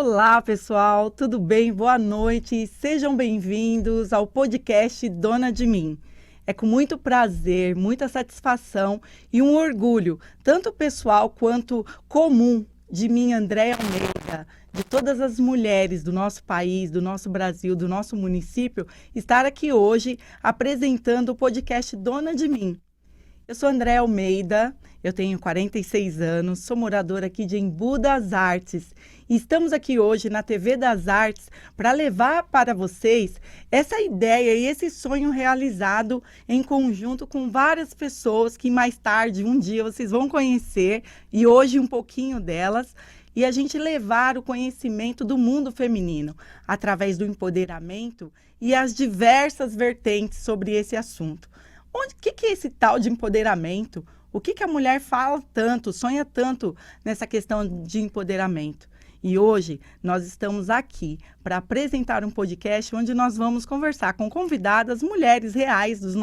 Olá, pessoal, tudo bem? Boa noite, sejam bem-vindos ao podcast Dona de Mim. É com muito prazer, muita satisfação e um orgulho, tanto pessoal quanto comum, de mim, Andréia Almeida, de todas as mulheres do nosso país, do nosso Brasil, do nosso município, estar aqui hoje apresentando o podcast Dona de Mim. Eu sou Andréia Almeida, eu tenho 46 anos, sou moradora aqui de Embu das Artes e estamos aqui hoje na TV das Artes para levar para vocês essa ideia e esse sonho realizado em conjunto com várias pessoas que mais tarde, um dia, vocês vão conhecer e hoje um pouquinho delas. E a gente levar o conhecimento do mundo feminino através do empoderamento e as diversas vertentes sobre esse assunto. O que é esse tal de empoderamento? O que a mulher fala tanto, sonha tanto nessa questão de empoderamento? E hoje nós estamos aqui para apresentar um podcast onde nós vamos conversar com convidadas, mulheres reais do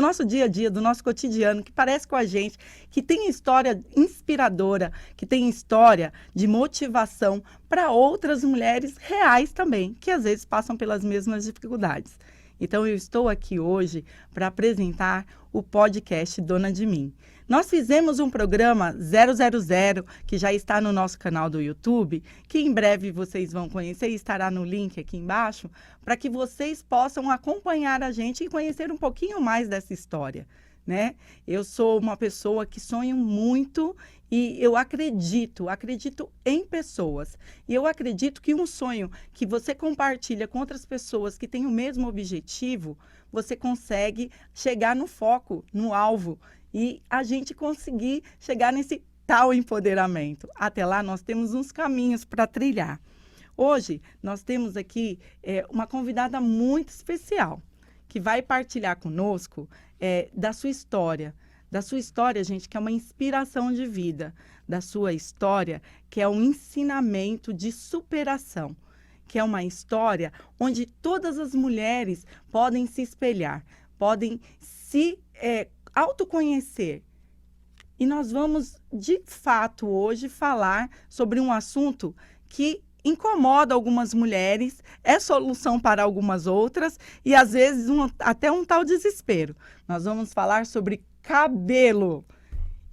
nosso dia a dia, do nosso cotidiano, que parece com a gente, que tem história inspiradora, que tem história de motivação para outras mulheres reais também, que às vezes passam pelas mesmas dificuldades. Então, eu estou aqui hoje para apresentar o podcast Dona de Mim. Nós fizemos um programa 000, que já está no nosso canal do YouTube, que em breve vocês vão conhecer e estará no link aqui embaixo, para que vocês possam acompanhar a gente e conhecer um pouquinho mais dessa história, né? Eu sou uma pessoa que sonho muito e eu acredito em pessoas. E eu acredito que um sonho que você compartilha com outras pessoas que têm o mesmo objetivo, você consegue chegar no foco, no alvo, e a gente conseguir chegar nesse tal empoderamento. Até lá, nós temos uns caminhos para trilhar. Hoje, nós temos aqui uma convidada muito especial, que vai partilhar conosco da sua história. Da sua história, gente, que é uma inspiração de vida. Da sua história, que é um ensinamento de superação. Que é uma história onde todas as mulheres podem se espelhar, podem se autoconhecer. E nós vamos, de fato, hoje falar sobre um assunto que incomoda algumas mulheres, é solução para algumas outras e, às vezes, até um tal desespero. Nós vamos falar sobre cabelo.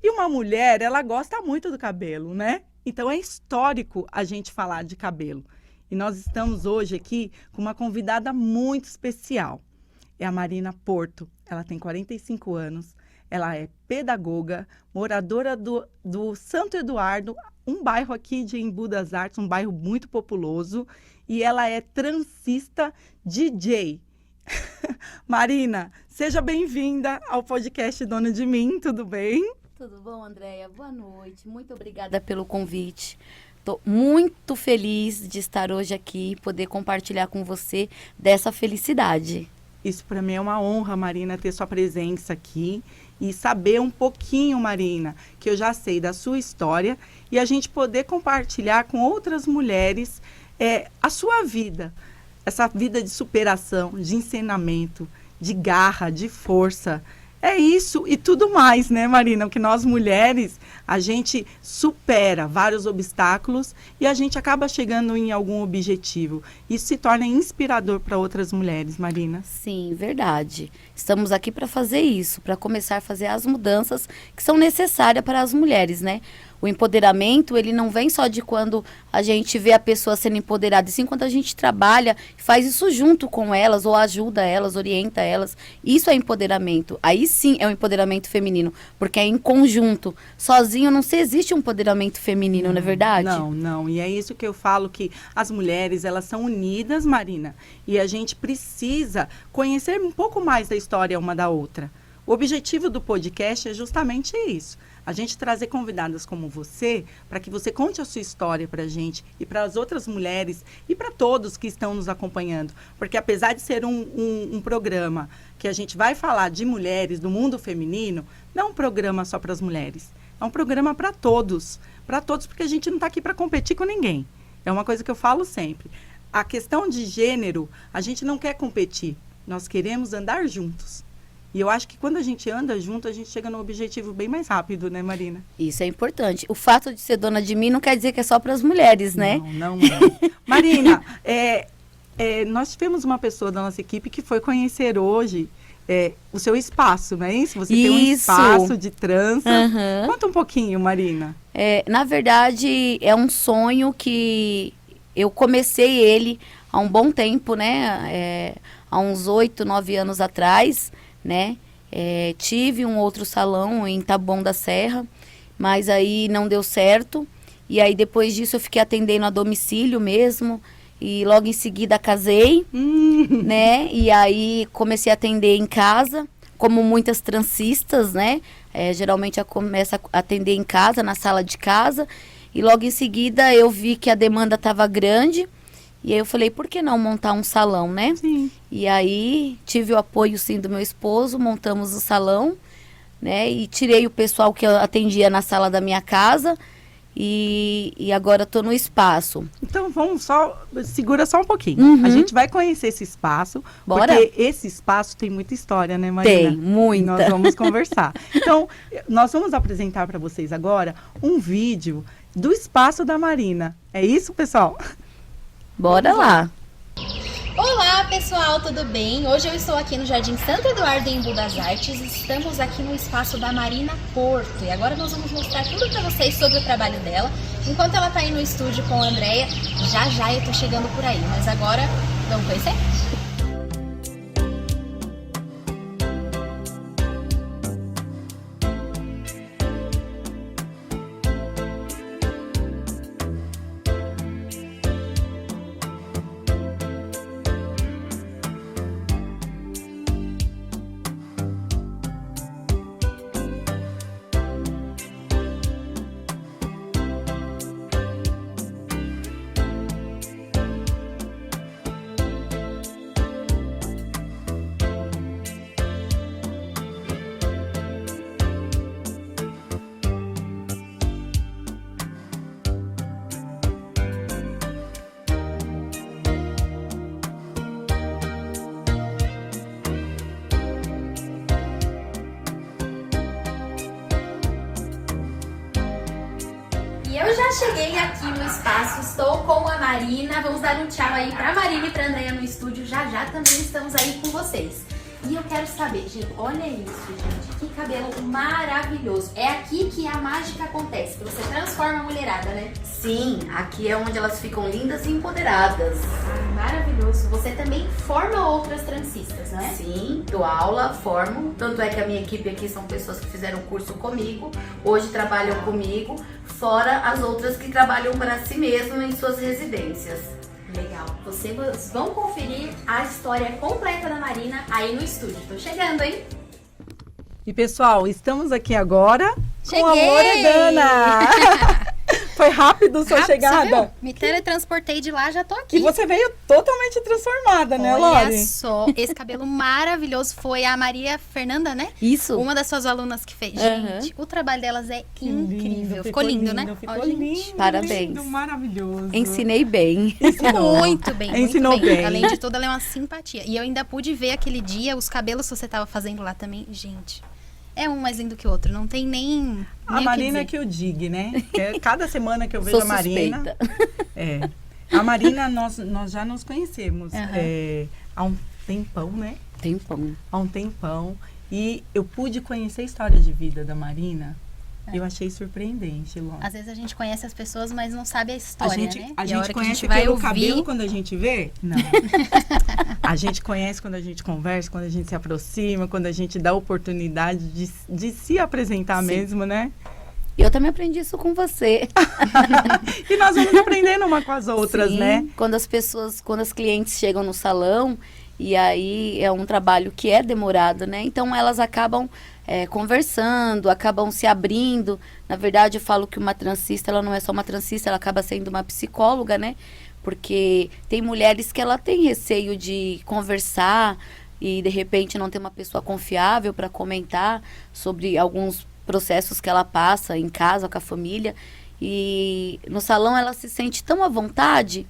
E uma mulher, ela gosta muito do cabelo, né? Então, é histórico a gente falar de cabelo. E nós estamos hoje aqui com uma convidada muito especial. É a Marina Porto. Ela tem 45 anos. Ela é pedagoga, moradora do Santo Eduardo, um bairro aqui de Embu das Artes, um bairro muito populoso. E ela é transista DJ. Marina, seja bem-vinda ao podcast Dona de Mim, tudo bem? Tudo bom, Andréia? Boa noite, muito obrigada pelo convite. Estou muito feliz de estar hoje aqui e poder compartilhar com você dessa felicidade. Isso para mim é uma honra, Marina, ter sua presença aqui e saber um pouquinho, Marina, que eu já sei da sua história e a gente poder compartilhar com outras mulheres a sua vida. Essa vida de superação, de ensinamento, de garra, de força. É isso e tudo mais, né, Marina? Que nós mulheres, a gente supera vários obstáculos e a gente acaba chegando em algum objetivo. Isso se torna inspirador para outras mulheres, Marina. Sim, verdade. Estamos aqui para fazer isso, para começar a fazer as mudanças que são necessárias para as mulheres, né? O empoderamento, ele não vem só de quando a gente vê a pessoa sendo empoderada, e sim quando a gente trabalha e faz isso junto com elas, ou ajuda elas, orienta elas. Isso é empoderamento. Aí sim é um empoderamento feminino, porque é em conjunto. Sozinho não se existe um empoderamento feminino, não é verdade? Não. E é isso que eu falo, que as mulheres, elas são unidas, Marina, e a gente precisa conhecer um pouco mais da história uma da outra. O objetivo do podcast é justamente isso. A gente trazer convidadas como você, para que você conte a sua história para a gente e para as outras mulheres e para todos que estão nos acompanhando. Porque apesar de ser um programa que a gente vai falar de mulheres, do mundo feminino, não é um programa só para as mulheres. É um programa para todos, porque a gente não está aqui para competir com ninguém. É uma coisa que eu falo sempre. A questão de gênero, a gente não quer competir, nós queremos andar juntos. E eu acho que quando a gente anda junto, a gente chega no objetivo bem mais rápido, né, Marina? Isso é importante. O fato de ser dona de mim não quer dizer que é só para as mulheres, né? Não. Marina, nós tivemos uma pessoa da nossa equipe que foi conhecer hoje o seu espaço, não é isso? Você tem um espaço de trança. Uhum. Conta um pouquinho, Marina. Na verdade, é um sonho que eu comecei ele há um bom tempo, né? Há uns 8, 9 anos atrás, né? Tive um outro salão em Taboão da Serra, mas aí não deu certo. E aí depois disso eu fiquei atendendo a domicílio mesmo. E logo em seguida casei, né? E aí comecei a atender em casa, como muitas trancistas, né? Geralmente eu começo a atender em casa, na sala de casa. E logo em seguida eu vi que a demanda estava grande. E aí eu falei, por que não montar um salão, né? Sim. E aí tive o apoio, sim, do meu esposo, montamos o salão, né? E tirei o pessoal que eu atendia na sala da minha casa. E agora estou no espaço. Então segura só um pouquinho. Uhum. A gente vai conhecer esse espaço, Bora? porque esse espaço tem muita história, né, Marina? Tem, muita. E nós vamos conversar. Então, nós vamos apresentar para vocês agora um vídeo do espaço da Marina. É isso, pessoal? Bora lá. Olá pessoal, tudo bem? Hoje eu estou aqui no Jardim Santo Eduardo em Embu das Artes. Estamos aqui no espaço da Marina Porto e agora nós vamos mostrar tudo para vocês sobre o trabalho dela. Enquanto ela está aí no estúdio com a Andréia, já eu tô chegando por aí, mas agora vamos conhecer? E eu já cheguei aqui no espaço, estou com a Marina. Vamos dar um tchau aí pra Marina e pra Andréia no estúdio. Já também estamos aí com vocês. E eu quero saber, gente, olha isso, gente, que cabelo maravilhoso. É aqui que a mágica acontece, que você transforma a mulherada, né? Sim, aqui é onde elas ficam lindas e empoderadas. Maravilhoso. Você também forma outras trancistas, não é? Sim, dou aula, formo. Tanto é que a minha equipe aqui são pessoas que fizeram curso comigo, hoje trabalham comigo, fora as outras que trabalham para si mesmo em suas residências. Legal. Vocês vão conferir a história completa da Marina aí no estúdio. Tô chegando, hein? E pessoal, estamos aqui agora Cheguei! com a Loredana. Foi rápido sua chegada. Você viu? Me teletransportei de lá, já tô aqui. E você veio totalmente transformada, né, Olha Lore? só, esse cabelo maravilhoso foi a Maria Fernanda, né? Isso. Uma das suas alunas que fez. Uhum. Gente, o trabalho delas é Que incrível. Ficou lindo, né? Ficou Ó, gente. lindo, Parabéns. lindo, maravilhoso. Ensinei bem. Muito bem, muito Ensinou bem. Além de tudo, ela é uma simpatia. E eu ainda pude ver aquele dia os cabelos que você tava fazendo lá também. Gente, é um mais lindo que o outro. Não tem nem A o que Marina dizer. que eu digo, né? Cada semana que eu vejo Sou a Marina. suspeita. A Marina, nós já nos conhecemos Aham. há um tempão, né? Tempão. Há um tempão. E eu pude conhecer a história de vida da Marina. Eu achei surpreendente, Lô. Às vezes a gente conhece as pessoas, mas não sabe a história, né? A E gente hora que conhece vai pelo ouvir, cabelo quando a gente vê? Não. A gente conhece quando a gente conversa, quando a gente se aproxima, quando a gente dá a oportunidade de se apresentar Sim. mesmo, né? E eu também aprendi isso com você. E nós vamos aprendendo uma com as outras, Sim, né? quando as clientes chegam no salão, e aí é um trabalho que é demorado, né? Então elas acabam conversando, acabam se abrindo. Na verdade, eu falo que uma transista, ela não é só uma transista, ela acaba sendo uma psicóloga, né? Porque tem mulheres que ela tem receio de conversar e de repente não ter uma pessoa confiável para comentar sobre alguns processos que ela passa em casa com a família. E no salão ela se sente tão à vontade.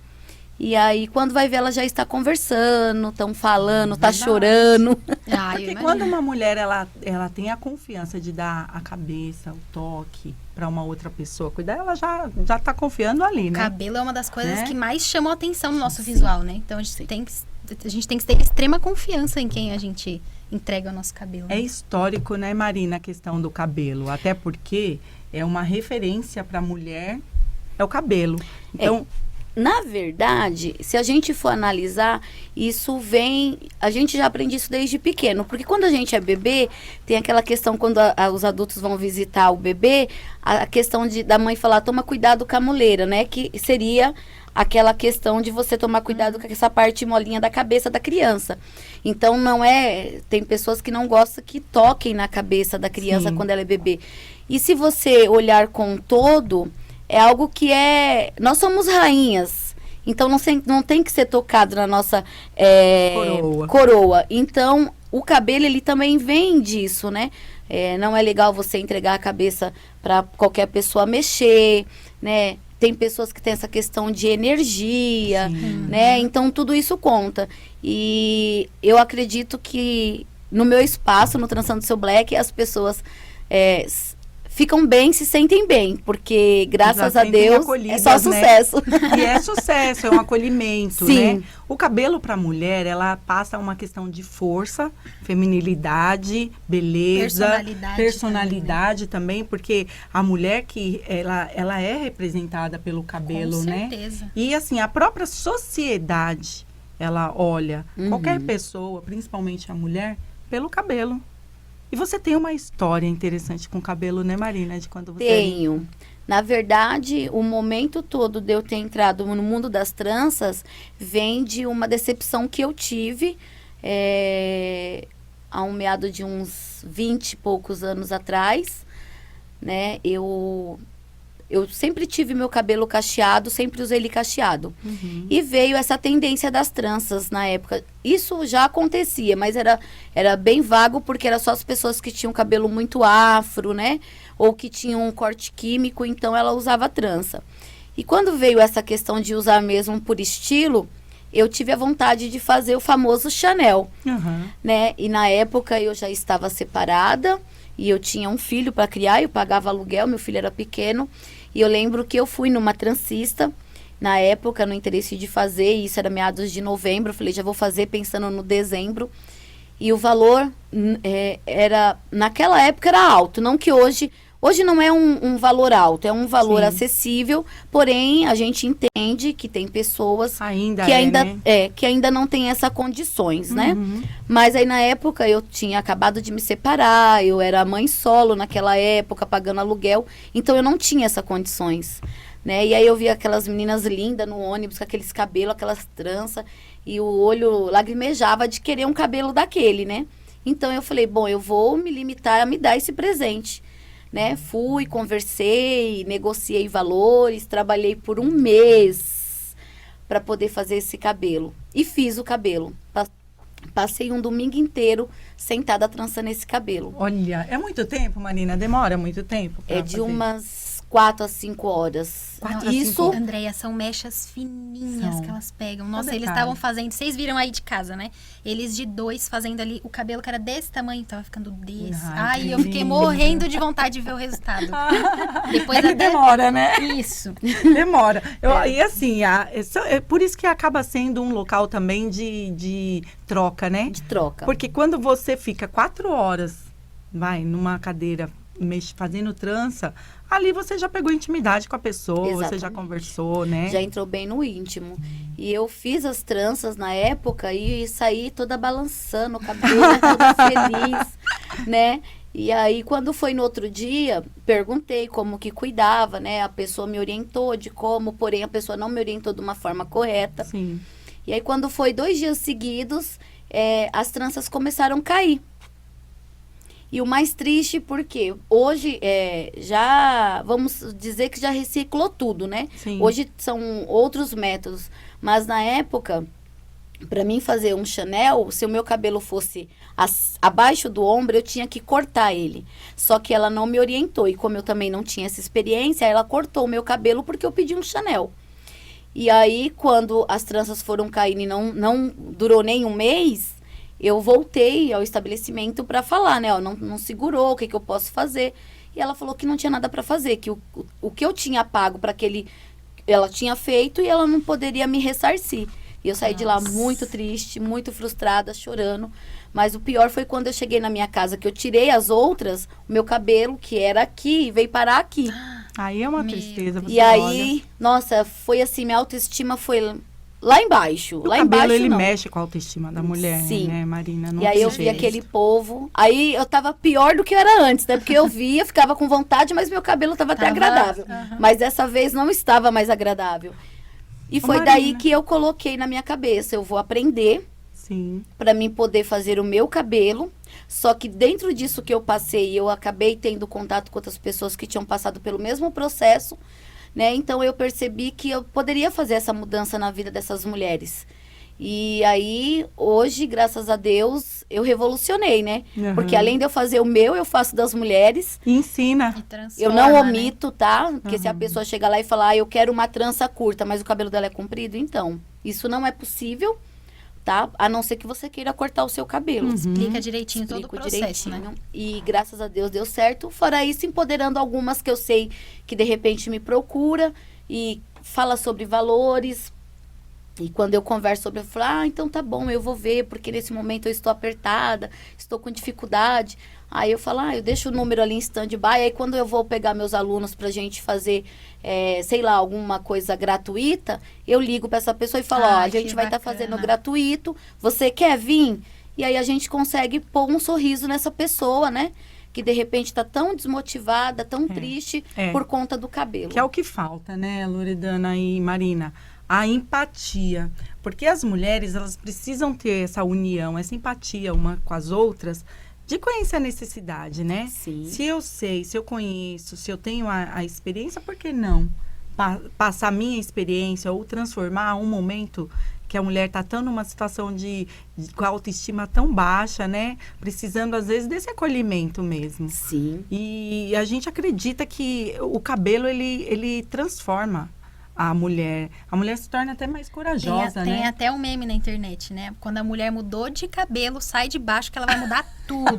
E aí, quando vai ver, ela já está conversando, estão falando, tá Verdade. chorando. Ah, eu Porque imagino. quando uma mulher ela tem a confiança de dar a cabeça, o toque para uma outra pessoa cuidar, ela já tá confiando ali, né? Cabelo é uma das coisas Né? que mais chamam a atenção no nosso visual, né? Então a gente tem que ter extrema confiança em quem a gente entrega o nosso cabelo. É né? histórico, né, Marina, a questão do cabelo, até porque é uma referência para a mulher, é o cabelo. Então, Na verdade, se a gente for analisar, isso vem... A gente já aprende isso desde pequeno. Porque quando a gente é bebê, tem aquela questão, quando os adultos vão visitar o bebê, a questão da mãe falar, toma cuidado com a muleira, né? Que seria aquela questão de você tomar cuidado com essa parte molinha da cabeça da criança. Então, não é... Tem pessoas que não gostam que toquem na cabeça da criança Sim. quando ela é bebê. E se você olhar com todo... É algo que nós somos rainhas, então não tem que ser tocado na nossa coroa. Então, o cabelo, ele também vem disso, né? Não é legal você entregar a cabeça para qualquer pessoa mexer, né? Tem pessoas que têm essa questão de energia, Sim. né? Então, tudo isso conta. E eu acredito que no meu espaço, no Trançando Seu Black, as pessoas... ficam bem, se sentem bem, porque graças Já a sentem Deus é acolhidas, só né? sucesso. E é sucesso, é um acolhimento, Sim. né? O cabelo para a mulher, ela passa uma questão de força, feminilidade, beleza, personalidade também, porque a mulher que ela é representada pelo cabelo, Com né? certeza. E assim, a própria sociedade, ela olha Uhum. qualquer pessoa, principalmente a mulher, pelo cabelo. E você tem uma história interessante com o cabelo, né, Marina? De quando você... Tenho. Na verdade, o momento todo de eu ter entrado no mundo das tranças vem de uma decepção que eu tive há um meado de uns 20 e poucos anos atrás, né? Eu sempre tive meu cabelo cacheado, sempre usei ele cacheado. Uhum. E veio essa tendência das tranças na época. Isso já acontecia, mas era bem vago, porque era só as pessoas que tinham cabelo muito afro, né? Ou que tinham um corte químico, então ela usava trança. E quando veio essa questão de usar mesmo por estilo, eu tive a vontade de fazer o famoso Chanel, Uhum. né? E na época eu já estava separada e eu tinha um filho para criar, eu pagava aluguel, meu filho era pequeno. E eu lembro que eu fui numa transista, na época, no interesse de fazer, isso era meados de novembro, eu falei, já vou fazer pensando no dezembro. E o valor naquela época era alto, não que hoje não é um valor alto, é um valor Sim. acessível, porém a gente entende que tem pessoas Ainda que ainda não tem essas condições, né? Uhum. Mas aí na época eu tinha acabado de me separar, eu era mãe solo naquela época, pagando aluguel, então eu não tinha essas condições, né? E aí eu via aquelas meninas lindas no ônibus, com aqueles cabelos, aquelas tranças, e o olho lagrimejava de querer um cabelo daquele, né? Então eu falei, bom, eu vou me limitar a me dar esse presente, né? Fui, conversei, negociei valores, trabalhei por um mês para poder fazer esse cabelo. E fiz o cabelo. Passei um domingo inteiro sentada trançando esse cabelo. Olha, é muito tempo, Marina? Demora muito tempo? pra É de fazer? umas 4 a 5 horas. 4 a Isso, 5. Andréia, são mechas fininhas São. que elas pegam. Nossa, detalhe. eles estavam fazendo... Vocês viram aí de casa, né? Eles de 2 fazendo ali o cabelo que era desse tamanho, tava ficando desse. Ai, que Ai, eu fiquei lindo. morrendo de vontade de ver o resultado. Depois É que até... demora, né? Isso. Demora. E assim, é por isso que acaba sendo um local também de troca, né? de troca. Porque quando você fica 4 horas, numa cadeira fazendo trança, ali você já pegou intimidade com a pessoa, você já Exatamente. conversou, né? Já entrou bem no íntimo. E eu fiz as tranças na época e saí toda balançando o cabelo, toda feliz, né? E aí, quando foi no outro dia, perguntei como que cuidava, né? A pessoa me orientou de como, porém a pessoa não me orientou de uma forma correta. Sim. E aí, quando foi 2 dias seguidos, as tranças começaram a cair. E o mais triste, porque hoje, já, vamos dizer que já reciclou tudo, né? Sim. Hoje são outros métodos. Mas na época, para mim fazer um Chanel, se o meu cabelo fosse abaixo do ombro, eu tinha que cortar ele. Só que ela não me orientou. E como eu também não tinha essa experiência, ela cortou o meu cabelo porque eu pedi um Chanel. E aí, quando as tranças foram caindo e não durou nem um mês, eu voltei ao estabelecimento para falar, né? Ó, não segurou, o que eu posso fazer? E ela falou que não tinha nada para fazer, que o que eu tinha pago para ela tinha feito e ela não poderia me ressarcir. E eu saí de lá muito triste, muito frustrada, chorando. Mas o pior foi quando eu cheguei na minha casa, que eu tirei as outras, o meu cabelo, que era aqui, veio parar aqui. Aí é uma tristeza. Você E aí, nossa, foi assim, minha autoestima foi lá embaixo. O lá cabelo, embaixo, ele não. mexe com a autoestima da mulher, Sim. né, Marina? Não E aí eu tem vi jeito. aquele povo. Aí eu tava pior do que eu era antes, né? Porque eu via, ficava com vontade, mas meu cabelo tava até agradável. Mas dessa vez não estava mais agradável. E foi Marina. daí que eu coloquei na minha cabeça, eu vou aprender Sim. para mim poder fazer o meu cabelo. Só que dentro disso que eu passei, eu acabei tendo contato com outras pessoas que tinham passado pelo mesmo processo, né? Então eu percebi que eu poderia fazer essa mudança na vida dessas mulheres. E aí, hoje, graças a Deus, eu revolucionei, né? Uhum. Porque além de eu fazer o meu, eu faço das mulheres. E ensina. E transforma, Eu não né? omito, tá? Porque se a pessoa chega lá e falar, eu quero uma trança curta, mas o cabelo dela é comprido, então, isso não é possível, tá? A não ser que você queira cortar o seu cabelo. Explica direitinho todo o Explico processo, né? direitinho. E graças a Deus deu certo. Fora isso, empoderando algumas que eu sei que de repente me procura e fala sobre valores. E quando eu converso sobre, eu falo, então tá bom, eu vou ver, porque nesse momento eu estou apertada, estou com dificuldade. Aí eu falo, eu deixo o número ali em stand-by, aí quando eu vou pegar meus alunos pra gente fazer, sei lá, alguma coisa gratuita, eu ligo pra essa pessoa e falo, a que gente vai estar bacana. fazendo gratuito, você quer vir? E aí a gente consegue pôr um sorriso nessa pessoa, né? Que de repente tá tão desmotivada, tão triste por conta do cabelo. Que é o que falta, né, Loredana e Marina? A empatia. Porque as mulheres, elas precisam ter essa união, essa empatia uma com as outras, de conhecer a necessidade, né? Sim. Se eu sei, se eu conheço, se eu tenho a experiência, por que não passar a minha experiência ou transformar um momento que a mulher está tão numa situação com a autoestima tão baixa, né? Precisando, às vezes, desse acolhimento mesmo. Sim. E a gente acredita que o cabelo, ele transforma a mulher. A mulher se torna até mais corajosa, Tem né? até um meme na internet, né? Quando a mulher mudou de cabelo, sai de baixo que ela vai mudar tudo.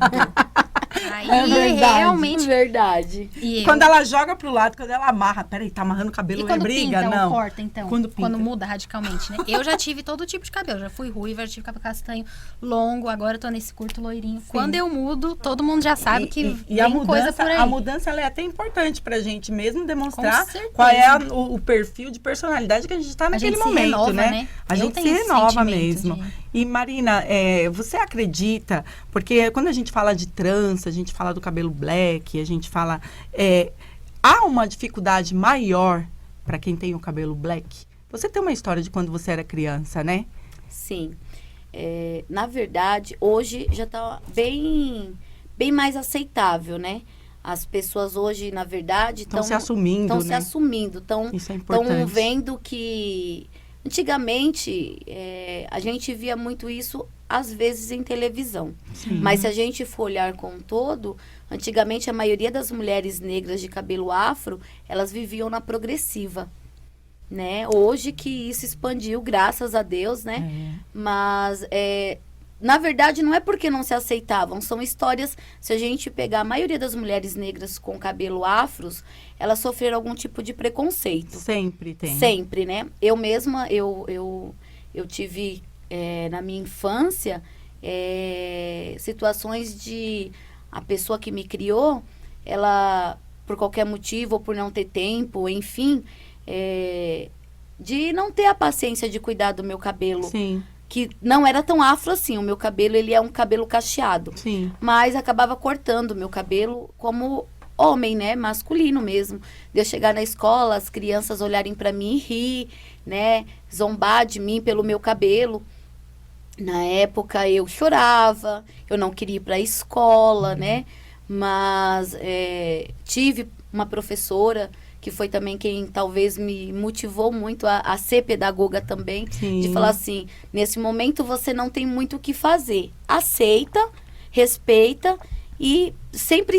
Aí É verdade. realmente. Verdade. E Quando ela joga pro lado, quando ela amarra, peraí, tá amarrando o cabelo, E quando briga? pinta Não. ou corta, então? Quando pinta. muda radicalmente, né? Eu já tive todo tipo de cabelo. Já fui ruiva, já tive cabelo castanho, longo. Agora eu tô nesse curto loirinho. Quando eu mudo, todo mundo já sabe que e vem a coisa mudança, por aí. a mudança ela é até importante pra gente mesmo demonstrar Com certeza. qual é o perfil de personalidade que a gente tá naquele gente se momento, renova, né? né? A Eu gente tenho se esse renova sentimento mesmo. de- E Marina, você acredita, porque quando a gente fala de trança, a gente fala do cabelo black, a gente fala... há uma dificuldade maior para quem tem o cabelo black? Você tem uma história de quando você era criança, né? Sim. Na verdade, hoje já está bem mais aceitável, né? As pessoas hoje, na verdade, Estão se assumindo, Estão né? se assumindo, Isso é estão importante. vendo que... Antigamente, a gente via muito isso, às vezes, em televisão. Sim. Mas se a gente for olhar com todo, antigamente a maioria das mulheres negras de cabelo afro, elas viviam na progressiva, né? Hoje que isso expandiu, graças a Deus, né? Mas, na verdade, não é porque não se aceitavam, são histórias, se a gente pegar a maioria das mulheres negras com cabelo afros, elas sofreram algum tipo de preconceito. Sempre tem. Sempre, né? Eu mesma, eu tive, na minha infância, situações de... A pessoa que me criou, ela, por qualquer motivo, ou por não ter tempo, enfim, de não ter a paciência de cuidar do meu cabelo. Sim, Que não era tão afro assim. O meu cabelo, ele é um cabelo cacheado. sim. Mas acabava cortando o meu cabelo como homem, né? Masculino mesmo. De eu chegar na escola, as crianças olharem pra mim e rir, né? Zombar de mim pelo meu cabelo. Na época eu chorava, eu não queria ir pra escola, né? Mas tive uma professora que foi também quem talvez me motivou muito a ser pedagoga também. Sim. De falar assim, nesse momento você não tem muito o que fazer. Aceita, respeita e sempre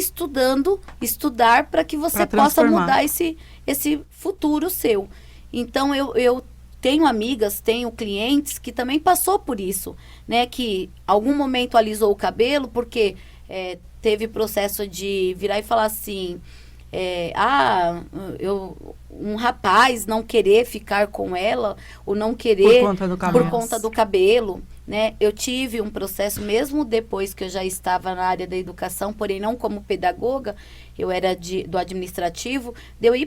estudar para que você Pra possa transformar. mudar esse futuro seu. Então, eu tenho amigas, tenho clientes que também passou por isso, né? Que algum momento alisou o cabelo porque teve processo de virar e falar assim, um rapaz não querer ficar com ela, ou não querer por conta do cabelo, né? Eu tive um processo, mesmo depois que eu já estava na área da educação, porém não como pedagoga, eu era do administrativo, de eu ir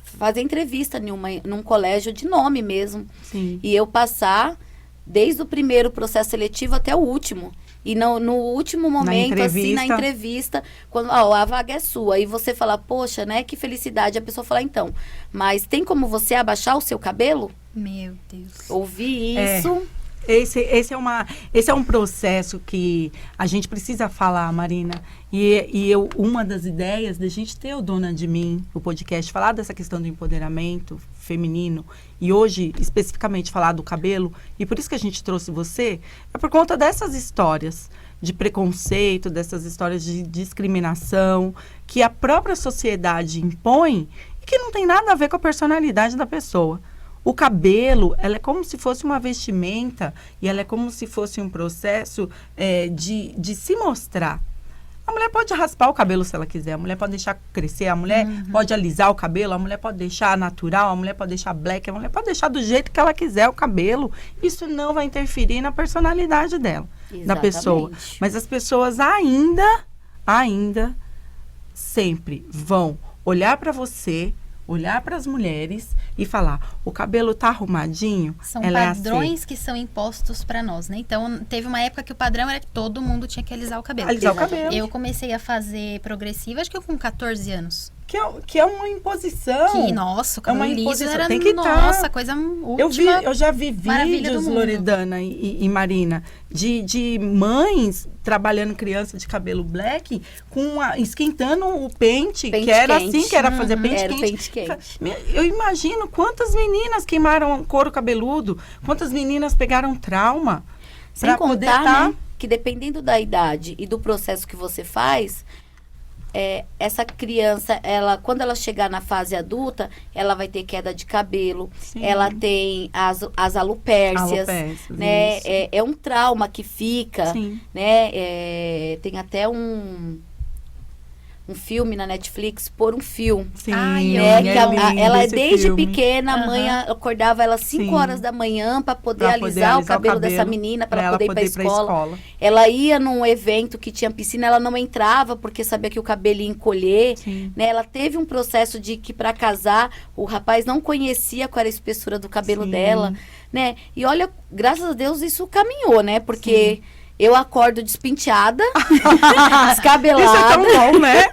fazer entrevista num colégio de nome mesmo. Sim. E eu passar desde o primeiro processo seletivo até o último. E no último momento, na entrevista, quando a vaga é sua, e você fala, poxa, né, que felicidade. A pessoa fala, então, mas tem como você abaixar o seu cabelo? Meu Deus. Ouvir isso. Esse é um processo que a gente precisa falar, Marina. Uma das ideias da gente ter o Dona de Mim, o podcast, falar dessa questão do empoderamento feminino e hoje, especificamente, falar do cabelo, e por isso que a gente trouxe você, é por conta dessas histórias de preconceito, dessas histórias de discriminação que a própria sociedade impõe e que não tem nada a ver com a personalidade da pessoa. O cabelo, ela é como se fosse uma vestimenta e ela é como se fosse um processo de se mostrar. A mulher pode raspar o cabelo se ela quiser, a mulher pode deixar crescer, a mulher pode alisar o cabelo, a mulher pode deixar natural, a mulher pode deixar black, a mulher pode deixar do jeito que ela quiser o cabelo. Isso não vai interferir na personalidade dela, da pessoa. Mas as pessoas ainda sempre vão olhar para você, olhar para as mulheres e falar, o cabelo tá arrumadinho? São padrões que são impostos para nós, né? Então, teve uma época que o padrão era que todo mundo tinha que alisar o cabelo. Alisar o cabelo. Eu comecei a fazer progressiva, acho que eu com 14 anos. Que é uma imposição. Nossa, o cabelo liso era, tem que coisa última. Eu já vi vídeos, Loredana e Marina, de mães trabalhando criança de cabelo black, esquentando o pente que era quente. Assim, que era fazer pente quente. Eu imagino quantas meninas queimaram couro cabeludo, quantas meninas pegaram trauma. Sem contar, né, que dependendo da idade e do processo que você faz, essa criança, quando ela chegar na fase adulta, ela vai ter queda de cabelo. Sim. Ela tem as alopércias, né? É um trauma que fica. Sim. Né? Tem até um filme na Netflix, Por um Fio. Sim, ela desde filme. Pequena, a mãe acordava ela 5 horas da manhã para poder alisar o cabelo dessa menina, para ela poder ir para a escola. Ela ia num evento que tinha piscina, ela não entrava porque sabia que o cabelo ia encolher. Né? Ela teve um processo de que para casar, o rapaz não conhecia qual era a espessura do cabelo dela. Né? E olha, graças a Deus isso caminhou, né? Porque eu acordo despenteada, descabelada. Isso é tão bom, né?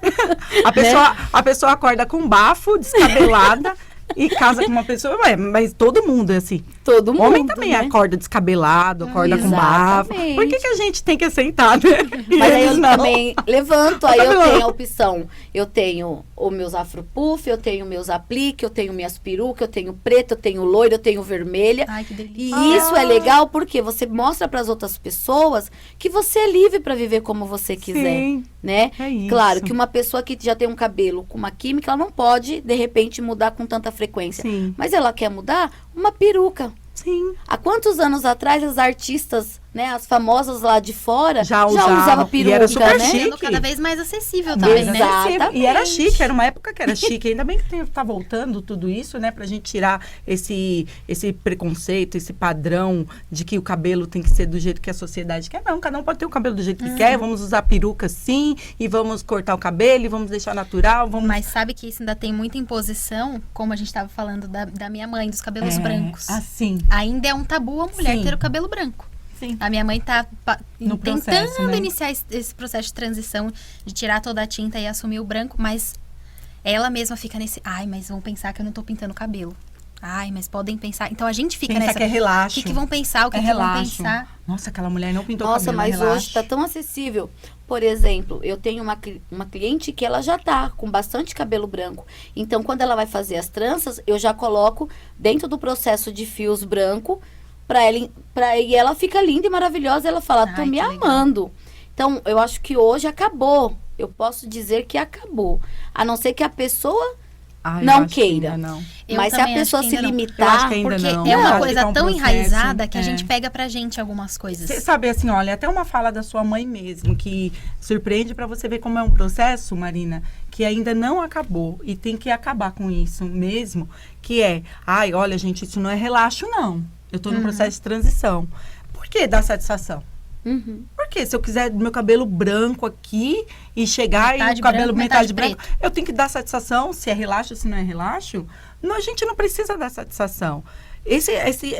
A pessoa acorda com bafo, descabelada e casa com uma pessoa. Mas todo mundo é assim. Todo mundo. Homem também, né? Acorda descabelado, acorda com bafo. Por que a gente tem que aceitar, né? Mas aí eu também levanto, aí eu tenho a opção. Eu tenho os meus afro-puff, eu tenho meus aplique, eu tenho minhas perucas, eu tenho preto, eu tenho loiro, eu tenho vermelha. Ai, que delícia. E isso é legal porque você mostra para as outras pessoas que você é livre para viver como você quiser. Sim, né? É isso. Claro que uma pessoa que já tem um cabelo com uma química, ela não pode, de repente, mudar com tanta frequência. Sim. Mas ela quer mudar uma peruca. Sim. Há quantos anos atrás as artistas, né, as famosas lá de fora, já usavam peruca, e era super né? chique. Cada vez mais acessível também, né? E era chique, era uma época que era chique. Ainda bem que tá voltando tudo isso, né? Pra gente tirar esse preconceito, esse padrão de que o cabelo tem que ser do jeito que a sociedade quer. Não, cada um pode ter o cabelo do jeito que quer. Vamos usar peruca sim, e vamos cortar o cabelo, e vamos deixar natural. Mas sabe que isso ainda tem muita imposição, como a gente tava falando da minha mãe, dos cabelos brancos. Assim. Ainda é um tabu a mulher ter o cabelo branco. Sim. A minha mãe tá tentando iniciar esse processo de transição, de tirar toda a tinta e assumir o branco, mas ela mesma fica nesse, mas vão pensar que eu não tô pintando o cabelo. Mas podem pensar. Então a gente fica nessa. Que é relaxo. O que vão pensar, o que vão pensar. Nossa, aquela mulher não pintou o cabelo. Nossa, mas hoje tá tão acessível. Por exemplo, eu tenho uma cliente que ela já tá com bastante cabelo branco. Então, quando ela vai fazer as tranças, eu já coloco dentro do processo de fios branco e ela fica linda e maravilhosa. Ela fala, tô me amando. Então, eu acho que hoje acabou. Eu posso dizer que acabou. A não ser que a pessoa Ah, eu não acho que queira. ainda não. Mas se a pessoa se Eu acho limitar, que ainda Porque não. é Eu uma acho que coisa tá um tão processo, enraizada que a é. gente pega pra gente algumas coisas. Você sabe, assim, olha, até uma fala da sua mãe mesmo, que surpreende para você ver como é um processo, Marina, que ainda não acabou e tem que acabar com isso mesmo, que é, ai, olha, gente, isso não é relaxo, não. Eu tô num processo de transição. Por que dá satisfação? Porque se eu quiser meu cabelo branco aqui e chegar Metade e o cabelo branco, metade metade branco, eu tenho que dar satisfação se é relaxo, se não é relaxo. Não, a gente não precisa dar satisfação.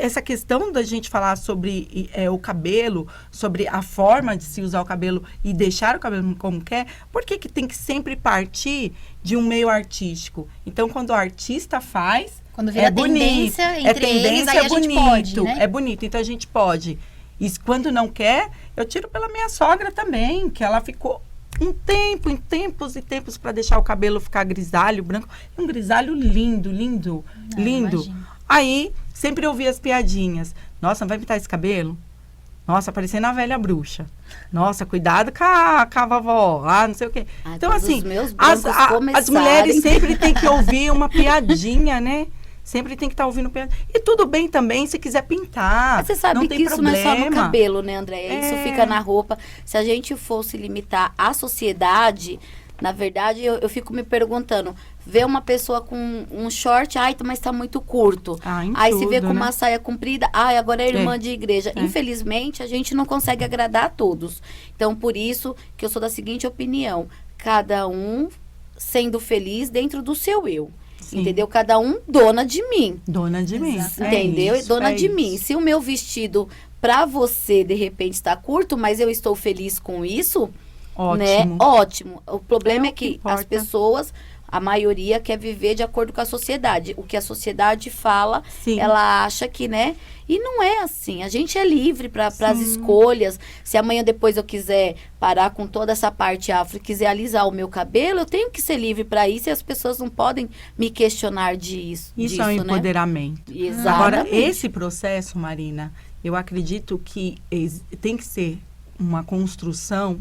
Essa questão da gente falar sobre o cabelo, sobre a forma de se usar o cabelo e deixar o cabelo como quer, por que que tem que sempre partir de um meio artístico? Então, quando o artista faz, Quando vira bonito, tendência entre eles, aí a gente pode, né? é bonito, então a gente pode. E quando não quer, eu tiro pela minha sogra também, que ela ficou em tempos e tempos para deixar o cabelo ficar grisalho, branco. Um grisalho lindo, lindo, lindo. Imagino. Aí, sempre eu ouvia as piadinhas. Nossa, não vai pintar esse cabelo? Nossa, parecendo a velha bruxa. Nossa, cuidado com a vovó. Ah, não sei o quê. Ah, Então, quando assim, os meus brancos as começarem- mulheres sempre têm que ouvir uma piadinha, né? Sempre tem que estar ouvindo piadinha. E tudo bem também se quiser pintar. Mas você sabe não que tem isso problema. não é só no cabelo, né, Andréia? Isso É. fica na roupa. Se a gente fosse limitar a sociedade, na verdade, eu fico me perguntando, vê uma pessoa com um short, ai, mas tá muito curto. Ah, em Aí se vê tudo, com né? uma saia comprida, ai, agora é irmã É. de igreja. É. Infelizmente, a gente não consegue agradar a todos. Então, por isso que eu sou da seguinte opinião, cada um sendo feliz dentro do seu eu. Sim. Entendeu? Cada um dona de mim. Dona de mim. Exatamente. Entendeu? isso, Dona é de mim. isso. Se o meu vestido pra você de repente está curto, mas eu estou feliz com isso, né? Ótimo. Ótimo. O problema É é o que que as importa. pessoas, a maioria quer viver de acordo com a sociedade. O que a sociedade fala, Sim. ela acha que, né? E não é assim. A gente é livre para as Sim. escolhas. Se amanhã depois eu quiser parar com toda essa parte afro e quiser alisar o meu cabelo, eu tenho que ser livre para isso e as pessoas não podem me questionar disso. Isso é um né? empoderamento. Exatamente. Agora, esse processo, Marina, eu acredito que tem que ser uma construção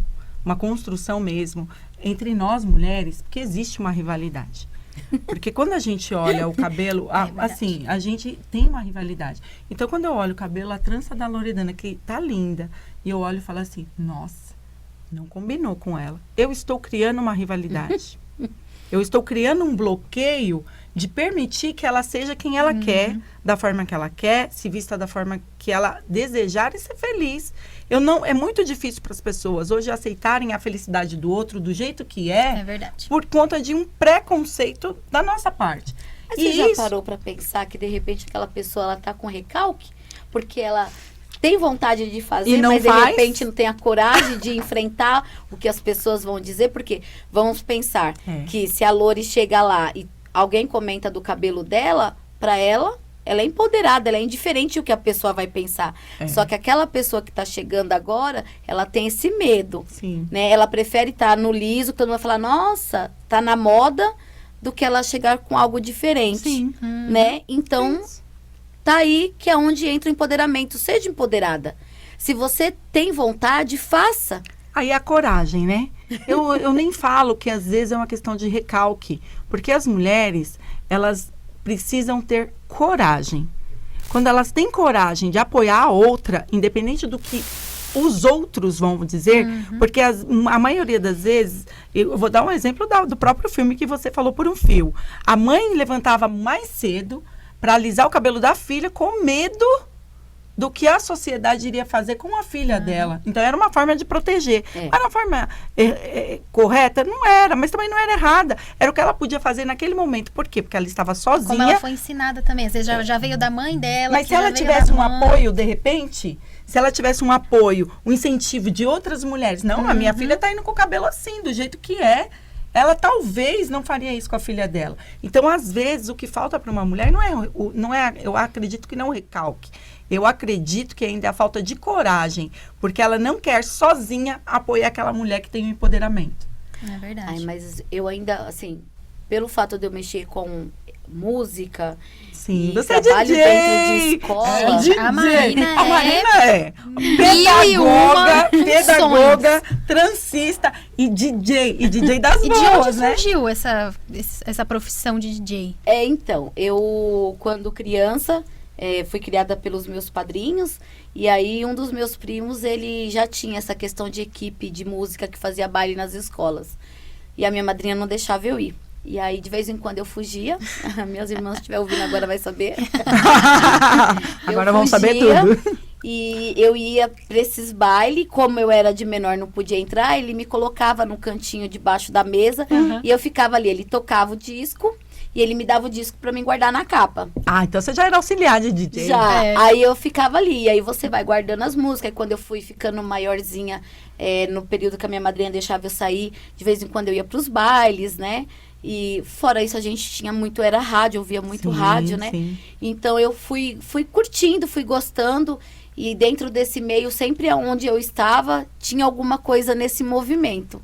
mesmo, entre nós mulheres, porque existe uma rivalidade. Porque quando a gente olha o cabelo, assim, a gente tem uma rivalidade. Então, quando eu olho o cabelo, a trança da Loredana, que tá linda, e eu olho e falo assim, nossa, não combinou com ela. Eu estou criando uma rivalidade. Eu estou criando um bloqueio de permitir que ela seja quem ela quer, da forma que ela quer, se vista da forma que ela desejar e ser feliz. É muito difícil para as pessoas hoje aceitarem a felicidade do outro do jeito que É verdade. por conta de um preconceito da nossa parte. Mas E você já isso- parou pra pensar que de repente aquela pessoa ela tá com recalque? Porque ela tem vontade de fazer, E não mas faz? de repente não tem a coragem de enfrentar o que as pessoas vão dizer, porque vamos pensar que se a Lori chega lá e alguém comenta do cabelo dela, pra ela é empoderada, ela é indiferente o que a pessoa vai pensar. É. Só que aquela pessoa que tá chegando agora, ela tem esse medo, Sim. né? Ela prefere estar no liso, que todo mundo vai falar, nossa, tá na moda, do que ela chegar com algo diferente, Sim. né? Então, tá aí que é onde entra o empoderamento. Seja empoderada. Se você tem vontade, faça. Aí a coragem, né? Eu nem falo que às vezes é uma questão de recalque, porque as mulheres, elas precisam ter coragem. Quando elas têm coragem de apoiar a outra, independente do que os outros vão dizer, porque a maioria das vezes, eu vou dar um exemplo do próprio filme que você falou por um fio. A mãe levantava mais cedo para alisar o cabelo da filha com medo do que a sociedade iria fazer com a filha dela. Então, era uma forma de proteger. É. Era uma forma correta? Não era, mas também não era errada. Era o que ela podia fazer naquele momento. Por quê? Porque ela estava sozinha. Como ela foi ensinada também. Às vezes já veio da mãe dela. Mas que se já ela veio tivesse da um mãe. apoio, de repente, se ela tivesse um apoio, um incentivo de outras mulheres. Não, a minha filha está indo com o cabelo assim, do jeito que é. Ela talvez não faria isso com a filha dela. Então, às vezes, o que falta para uma mulher não é, eu acredito que não é o recalque. Eu acredito que ainda é a falta de coragem, porque ela não quer sozinha apoiar aquela mulher que tem o empoderamento. É verdade. Ai, mas eu ainda, assim, pelo fato de eu mexer com música. Sim, e você é trabalho DJ. dentro de escola. Gente, a Marina é e uma pedagoga, transista e DJ das E de boas, onde né? surgiu essa profissão de DJ? Então, eu, quando criança, fui criada pelos meus padrinhos, e aí um dos meus primos, ele já tinha essa questão de equipe de música que fazia baile nas escolas. E a minha madrinha não deixava eu ir. E aí, de vez em quando, eu fugia. Minhas irmãs, se estiver ouvindo agora, vai saber. Agora vamos saber tudo. E eu ia pra esses bailes, como eu era de menor, não podia entrar, ele me colocava no cantinho debaixo da mesa, e eu ficava ali. Ele tocava o disco, e ele me dava o disco pra mim guardar na capa. Ah, então você já era auxiliar de DJ. Já, É. aí eu ficava ali, e aí você vai guardando as músicas. Aí quando eu fui ficando maiorzinha, no período que a minha madrinha deixava eu sair, de vez em quando eu ia pros bailes, né? E fora isso, a gente tinha muito, era rádio, eu ouvia muito rádio, né? Sim. Então eu fui curtindo, fui gostando, e dentro desse meio, sempre onde eu estava, tinha alguma coisa nesse movimento.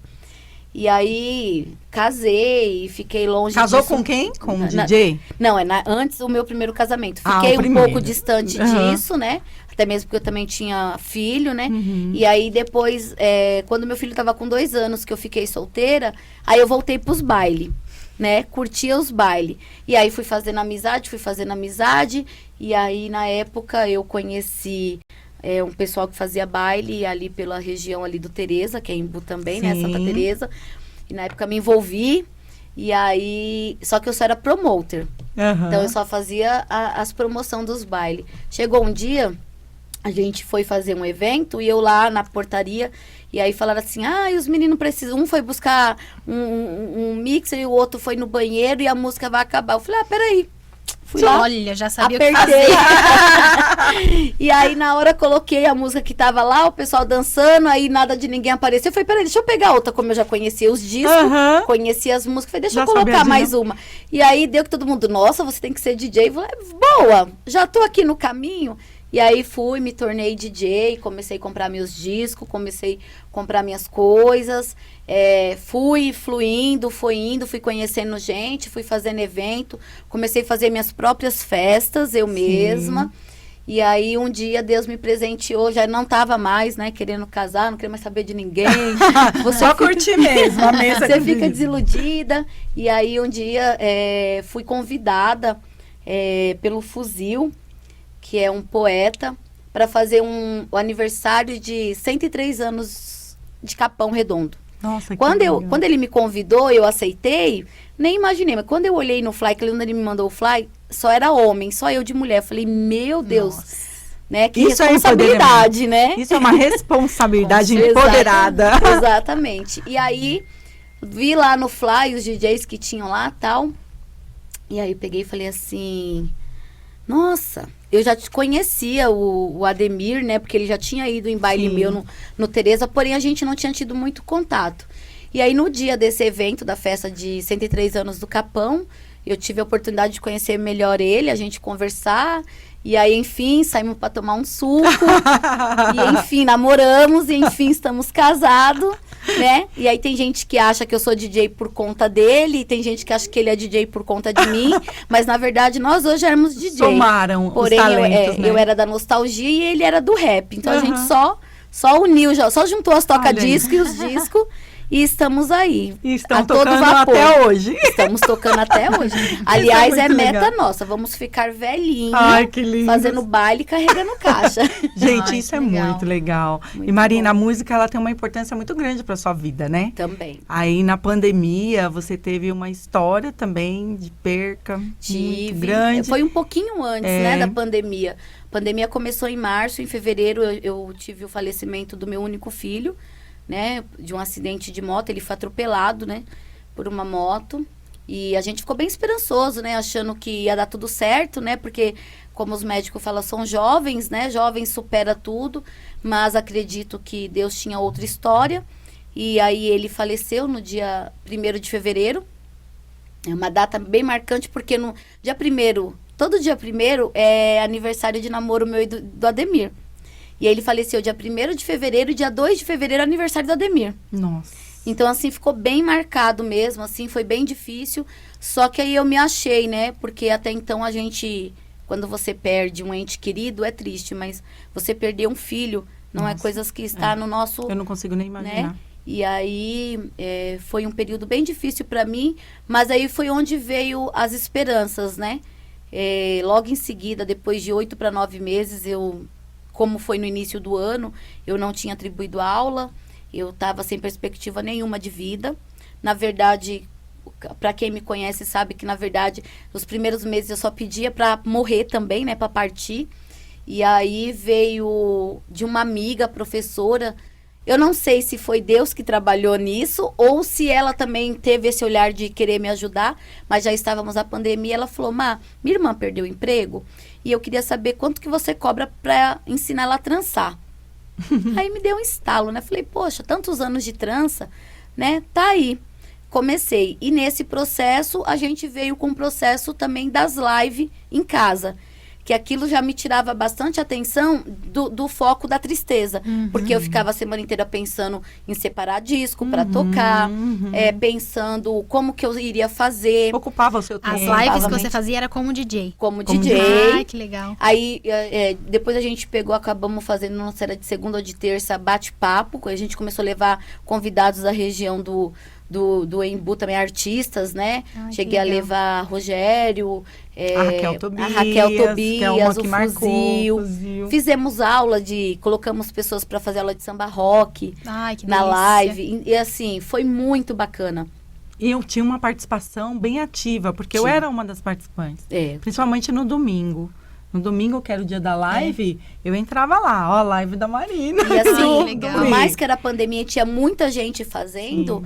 E aí, casei, fiquei longe Casou disso. com quem? Com o DJ? Não, antes do meu primeiro casamento. Ah, Fiquei o um primeiro. pouco distante disso, né? Até mesmo porque eu também tinha filho, né? Uhum. E aí depois, quando meu filho tava com 2 anos, que eu fiquei solteira, aí eu voltei pros bailes, né? Curtia os bailes. E aí fui fazendo amizade. E aí, na época, eu conheci um pessoal que fazia baile ali pela região ali do Tereza, que é Embu também, né? Sim. Santa Teresa. E na época me envolvi. E aí, só que eu só era promoter. Aham. Então eu só fazia as promoções dos bailes. Chegou um dia, a gente foi fazer um evento e eu lá na portaria, e aí falaram assim, e os meninos precisam, um foi buscar um mixer e o outro foi no banheiro e a música vai acabar. Eu falei, peraí. Fui lá, Olha, já sabia o que apertei. fazer. E aí na hora coloquei a música que tava lá, o pessoal dançando, aí nada de ninguém apareceu. Eu falei, peraí, deixa eu pegar outra, como eu já conhecia os discos, Aham. conhecia as músicas, falei, deixa Já eu colocar sabia de mais uma. E aí deu que todo mundo, nossa, você tem que ser DJ. Eu falei, boa, já tô aqui no caminho. E aí fui, me tornei DJ, comecei a comprar meus discos, comecei a comprar minhas coisas, fui fluindo, fui conhecendo gente, fui fazendo evento, comecei a fazer minhas próprias festas, eu mesma. E aí um dia Deus me presenteou, já não tava mais, né, querendo casar, não queria mais saber de ninguém. Só curtir mesmo, a mesa Você de fica vida. desiludida. E aí um dia fui convidada pelo Fuzil, que é um poeta, para fazer o aniversário de 103 anos de Capão Redondo. Nossa, que Quando legal. ele me convidou, eu aceitei, nem imaginei, mas quando eu olhei no fly, quando ele me mandou o fly, só era homem, só eu de mulher. Eu falei, meu Deus, né? Que Isso é responsabilidade, né? Isso é uma responsabilidade Exatamente. empoderada. Exatamente. E aí, vi lá no fly os DJs que tinham lá e tal. E aí, peguei e falei assim, nossa, eu já te conhecia o Ademir, né? Porque ele já tinha ido em baile Sim. meu no Tereza, porém a gente não tinha tido muito contato. E aí, no dia desse evento, da festa de 103 anos do Capão, eu tive a oportunidade de conhecer melhor ele, a gente conversar. E aí, enfim, saímos para tomar um suco. E, enfim, namoramos. E, enfim, estamos casados, né? E aí tem gente que acha que eu sou DJ por conta dele. E tem gente que acha que ele é DJ por conta de mim. Mas, na verdade, nós hoje éramos DJ. Somaram Porém, os talentos, né? eu era da nostalgia e ele era do rap. Então, a gente Aham. só uniu, só juntou as Olha aí. toca-discos e os discos. E estamos aí. E estão a todo tocando vapor. até hoje. Estamos tocando até hoje. Aliás, é muito meta legal. nossa. Vamos ficar velhinha, Ai, que lindo. fazendo baile e carregando caixa. Gente, Ai, isso que é legal. muito legal. Muito E Marina, bom. a música ela tem uma importância muito grande para sua vida, né? Também. Aí na pandemia você teve uma história também de perca muito grande. Foi um pouquinho antes, né, da pandemia. A pandemia começou em março, em fevereiro eu tive o falecimento do meu único filho, né, de um acidente de moto. Ele foi atropelado, né, por uma moto. E a gente ficou bem esperançoso, né, achando que ia dar tudo certo, né, porque como os médicos falam, são jovens, né, jovens supera tudo, mas acredito que Deus tinha outra história. E aí ele faleceu no dia 1º de fevereiro. É uma data bem marcante, porque no dia 1º, todo dia 1º é aniversário de namoro meu e do Ademir. E aí ele faleceu dia 1º de fevereiro e dia 2 de fevereiro é aniversário do Ademir. Nossa. Então, assim, ficou bem marcado mesmo, assim, foi bem difícil. Só que aí eu me achei, né? Porque até então a gente, quando você perde um ente querido, é triste, mas você perder um filho não é coisas que está no nosso... Eu não consigo nem imaginar. Né? E aí foi um período bem difícil para mim, mas aí foi onde veio as esperanças, né? Logo em seguida, depois de 8 para 9 meses, como foi no início do ano, eu não tinha atribuído aula, eu estava sem perspectiva nenhuma de vida. Na verdade, para quem me conhece sabe que, na verdade, os primeiros meses eu só pedia para morrer também, né? Para partir. E aí veio de uma amiga, professora. Eu não sei se foi Deus que trabalhou nisso ou se ela também teve esse olhar de querer me ajudar, mas já estávamos na pandemia. Ela falou: Má, minha irmã perdeu o emprego e eu queria saber quanto que você cobra para ensinar ela a trançar. Aí me deu um estalo, né? Falei, poxa, tantos anos de trança, né? Tá aí. Comecei. E nesse processo, a gente veio com o processo também das lives em casa. Que aquilo já me tirava bastante atenção do foco da tristeza. Porque eu ficava a semana inteira pensando em separar disco para tocar, pensando como que eu iria fazer. Ocupava o seu tempo. As lives que você fazia era como DJ. Como DJ. Ai, que legal. Aí, depois a gente acabamos fazendo, não sei, era de segunda ou de terça, bate-papo. A gente começou a levar convidados da região do Embu também, artistas, né? Ai, cheguei a levar Rogério, a Raquel Tobias, que é uma o que marcou, Fuzil. Fizemos aula colocamos pessoas para fazer aula de samba rock. Ai, que na delícia. live. E assim, foi muito bacana. E eu tinha uma participação bem ativa, porque eu era uma das participantes. Principalmente no domingo. No domingo, que era o dia da live, eu entrava lá, ó, a live da Marina. E assim, legal. por mais que era pandemia e tinha muita gente fazendo,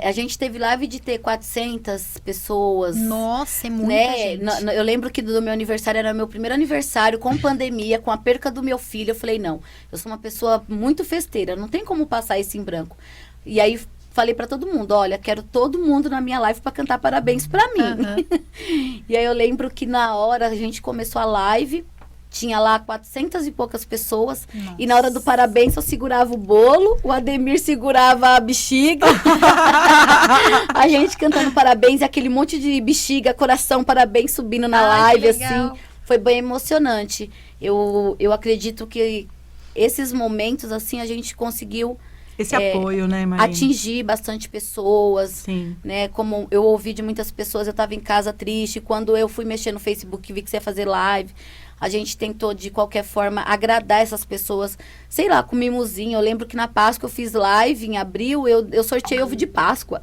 a gente teve live de ter 400 pessoas. Nossa, é muita né? gente. Eu lembro que do meu aniversário, era meu primeiro aniversário com pandemia, com a perca do meu filho. Eu falei, não, eu sou uma pessoa muito festeira, não tem como passar isso em branco. E aí falei pra todo mundo, olha, quero todo mundo na minha live pra cantar parabéns pra mim. E aí eu lembro que na hora a gente começou a live, tinha lá 400 e poucas pessoas. Nossa. E na hora do parabéns eu segurava o bolo, o Ademir segurava a bexiga. A gente cantando parabéns e aquele monte de bexiga, coração, parabéns subindo na live, assim. Foi bem emocionante. Eu acredito que esses momentos, assim, a gente conseguiu esse apoio, né, Marina? Atingir bastante pessoas. Sim. Né? Como eu ouvi de muitas pessoas, eu estava em casa triste. Quando eu fui mexer no Facebook, vi que você ia fazer live. A gente tentou, de qualquer forma, agradar essas pessoas. Sei lá, com mimosinho. Eu lembro que na Páscoa eu fiz live, em abril, eu sorteei ovo de Páscoa.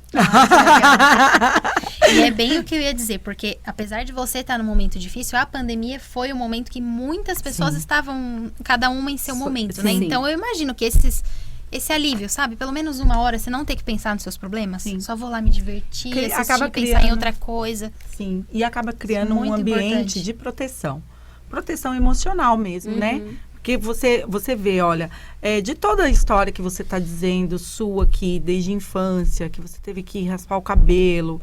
E é bem o que eu ia dizer, porque apesar de você estar num momento difícil, a pandemia foi um momento que muitas pessoas estavam, cada uma em seu momento, né? Então eu imagino que esse alívio, sabe? Pelo menos uma hora, você não ter que pensar nos seus problemas. Sim. Só vou lá me divertir, pensar em outra coisa. Sim, e acaba criando um ambiente de proteção. Proteção emocional mesmo, né? Porque você vê, olha, de toda a história que você está dizendo, sua aqui, desde a infância, que você teve que raspar o cabelo,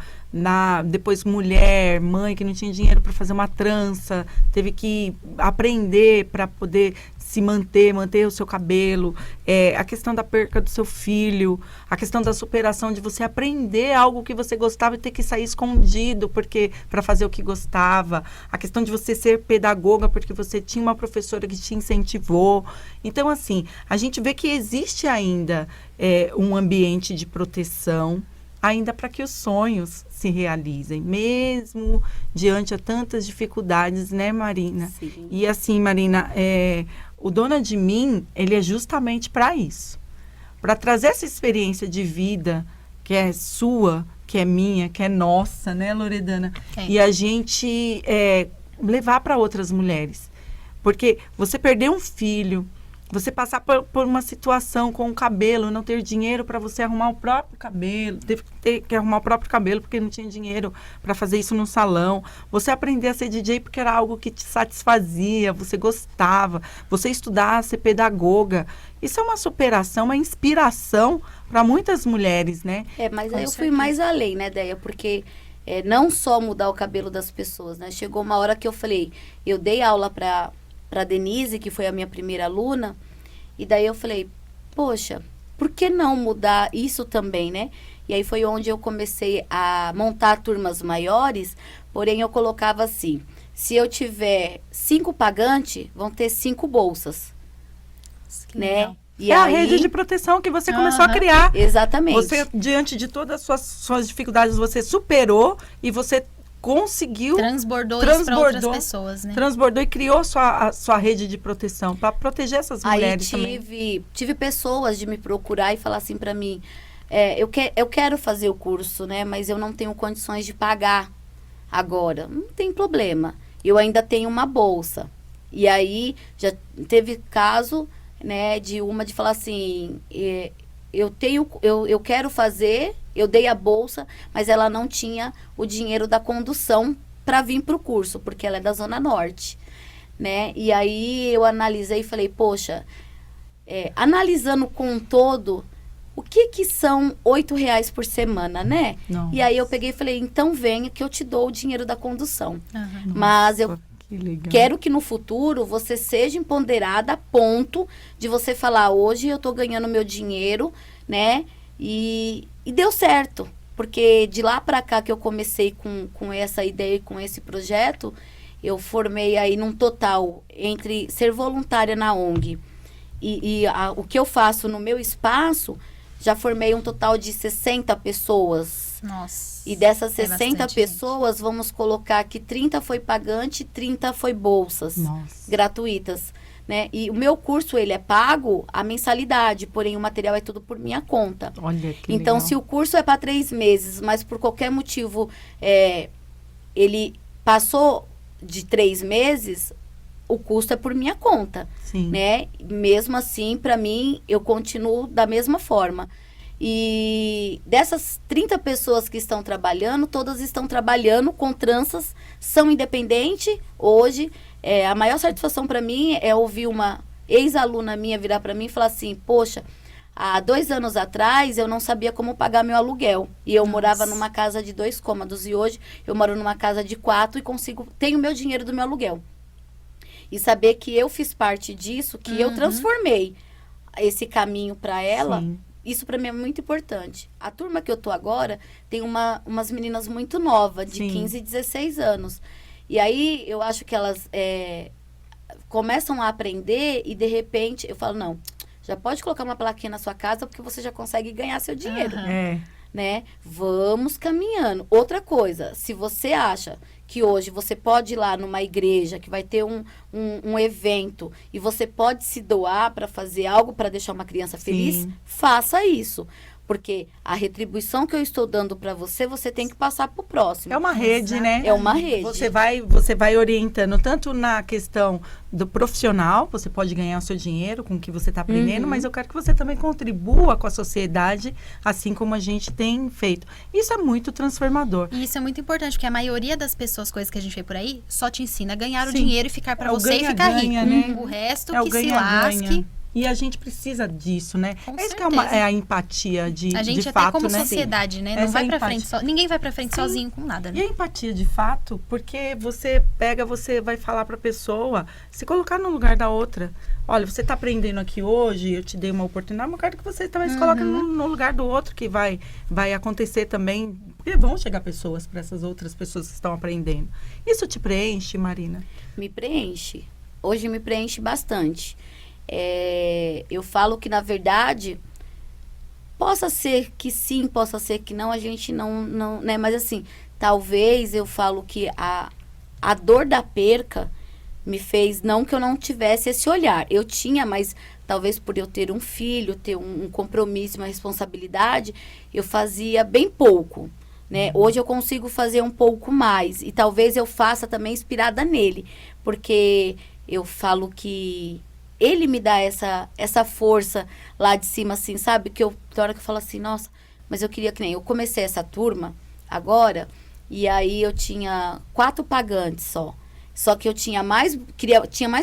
depois mulher, mãe que não tinha dinheiro para fazer uma trança, teve que aprender para poder se manter o seu cabelo, a questão da perca do seu filho, a questão da superação de você aprender algo que você gostava e ter que sair escondido para fazer o que gostava, a questão de você ser pedagoga porque você tinha uma professora que te incentivou. Então, assim, a gente vê que existe ainda um ambiente de proteção, ainda para que os sonhos se realizem, mesmo diante a tantas dificuldades, né, Marina? Sim. E assim, Marina, o Dona de Mim, ele é justamente para isso. Para trazer essa experiência de vida, que é sua, que é minha, que é nossa, né, Loredana? E a gente levar para outras mulheres. Porque você perder um filho, você passar por uma situação com o cabelo, não ter dinheiro para você arrumar o próprio cabelo, teve que ter que arrumar o próprio cabelo porque não tinha dinheiro para fazer isso no salão. Você aprender a ser DJ porque era algo que te satisfazia, você gostava. Você estudar, ser pedagoga. Isso é uma superação, uma inspiração para muitas mulheres, né? Mas aí eu fui mais além, né, Deia? Porque não só mudar o cabelo das pessoas, né? Chegou uma hora que eu falei, eu dei aula para Denise, que foi a minha primeira aluna, e daí eu falei, poxa, por que não mudar isso também, né? E aí foi onde eu comecei a montar turmas maiores, porém eu colocava assim, se eu tiver 5 pagantes, vão ter 5 bolsas, Que né? legal. E é a aí, rede de proteção que você começou a criar. exatamente. Você, diante de todas as suas dificuldades, você superou e você conseguiu, Transbordou isso para outras pessoas, né? transbordou e criou a sua rede de proteção para proteger essas mulheres também. Tive pessoas de me procurar e falar assim para mim, eu quero fazer o curso, né? Mas eu não tenho condições de pagar agora. Não tem problema. Eu ainda tenho uma bolsa. E aí, já teve caso, né, de falar assim, eu quero fazer, eu dei a bolsa, mas ela não tinha o dinheiro da condução para vir para o curso, porque ela é da Zona Norte, né? E aí eu analisei e falei, poxa, analisando com um todo, o que são R$8 por semana, né? Nossa. E aí eu peguei e falei, então venha que eu te dou o dinheiro da condução. Aham. Mas eu Que legal. quero que no futuro você seja empoderada a ponto de você falar, hoje eu tô ganhando meu dinheiro, né? E deu certo. Porque de lá para cá que eu comecei com essa ideia e com esse projeto, eu formei aí num total, entre ser voluntária na ONG o que eu faço no meu espaço, já formei um total de 60 pessoas. Nossa. E dessas É 60 bastante pessoas, vamos colocar que 30 foi pagante, 30 foi bolsas Nossa. gratuitas, né? E o meu curso, ele é pago a mensalidade, porém o material é tudo por minha conta. Olha que Então, legal. se o curso é para 3 meses, mas por qualquer motivo ele passou de 3 meses, o custo é por minha conta, Sim. né? Mesmo assim, para mim, eu continuo da mesma forma. E dessas 30 pessoas que estão trabalhando, todas estão trabalhando com tranças, são independentes. Hoje, a maior satisfação para mim é ouvir uma ex-aluna minha virar para mim e falar assim, poxa, há 2 anos atrás eu não sabia como pagar meu aluguel. E eu morava numa casa de 2 cômodos. E hoje eu moro numa casa de 4 e tenho meu dinheiro do meu aluguel. E saber que eu fiz parte disso, que eu transformei esse caminho para ela, Sim. isso para mim é muito importante. A turma que eu tô agora tem umas meninas muito novas, de Sim. 15 e 16 anos. E aí eu acho que elas começam a aprender e de repente eu falo, não, já pode colocar uma plaquinha na sua casa porque você já consegue ganhar seu dinheiro. É. Né? Vamos caminhando. Outra coisa, se você acha que hoje você pode ir lá numa igreja que vai ter um evento e você pode se doar para fazer algo para deixar uma criança feliz, Sim. faça isso. Porque a retribuição que eu estou dando para você, você tem que passar para o próximo. É uma rede, né? É uma rede. Você vai orientando tanto na questão do profissional, você pode ganhar o seu dinheiro com o que você está aprendendo, mas eu quero que você também contribua com a sociedade, assim como a gente tem feito. Isso é muito transformador. E isso é muito importante, porque a maioria das pessoas, coisas que a gente vê por aí, só te ensina a ganhar o Sim. dinheiro e ficar pra É o você e ficar rico. ganha-ganha, né? O resto É o que se ganha-ganha. lasque. E a gente precisa disso, né? Com É isso que certeza. é a empatia de A gente de até fato, como né? sociedade, né? Essa Não vai é pra empatia. frente ninguém vai pra frente Sim. sozinho com nada, E a né? empatia de fato, porque você vai falar para a pessoa, se colocar no lugar da outra. Olha, você está aprendendo aqui hoje, eu te dei uma oportunidade, mas eu quero que você também se coloque no lugar do outro, que vai acontecer também. Porque vão chegar pessoas para essas outras pessoas que estão aprendendo. Isso te preenche, Marina? Me preenche. Hoje me preenche bastante. Eu falo que, na verdade, possa ser que sim, possa ser que não, a gente não, né? Mas assim, talvez eu falo que a dor da perca me fez, não que eu não tivesse esse olhar. Eu tinha, mas talvez por eu ter um filho, ter um compromisso, uma responsabilidade, eu fazia bem pouco, né? Hoje eu consigo fazer um pouco mais. E talvez eu faça também inspirada nele. Porque eu falo que ele me dá essa força lá de cima, assim, sabe? Que tem hora que eu falo assim, nossa, mas eu queria que nem... Eu comecei essa turma agora, e aí eu tinha 4 pagantes só. Só que eu tinha mais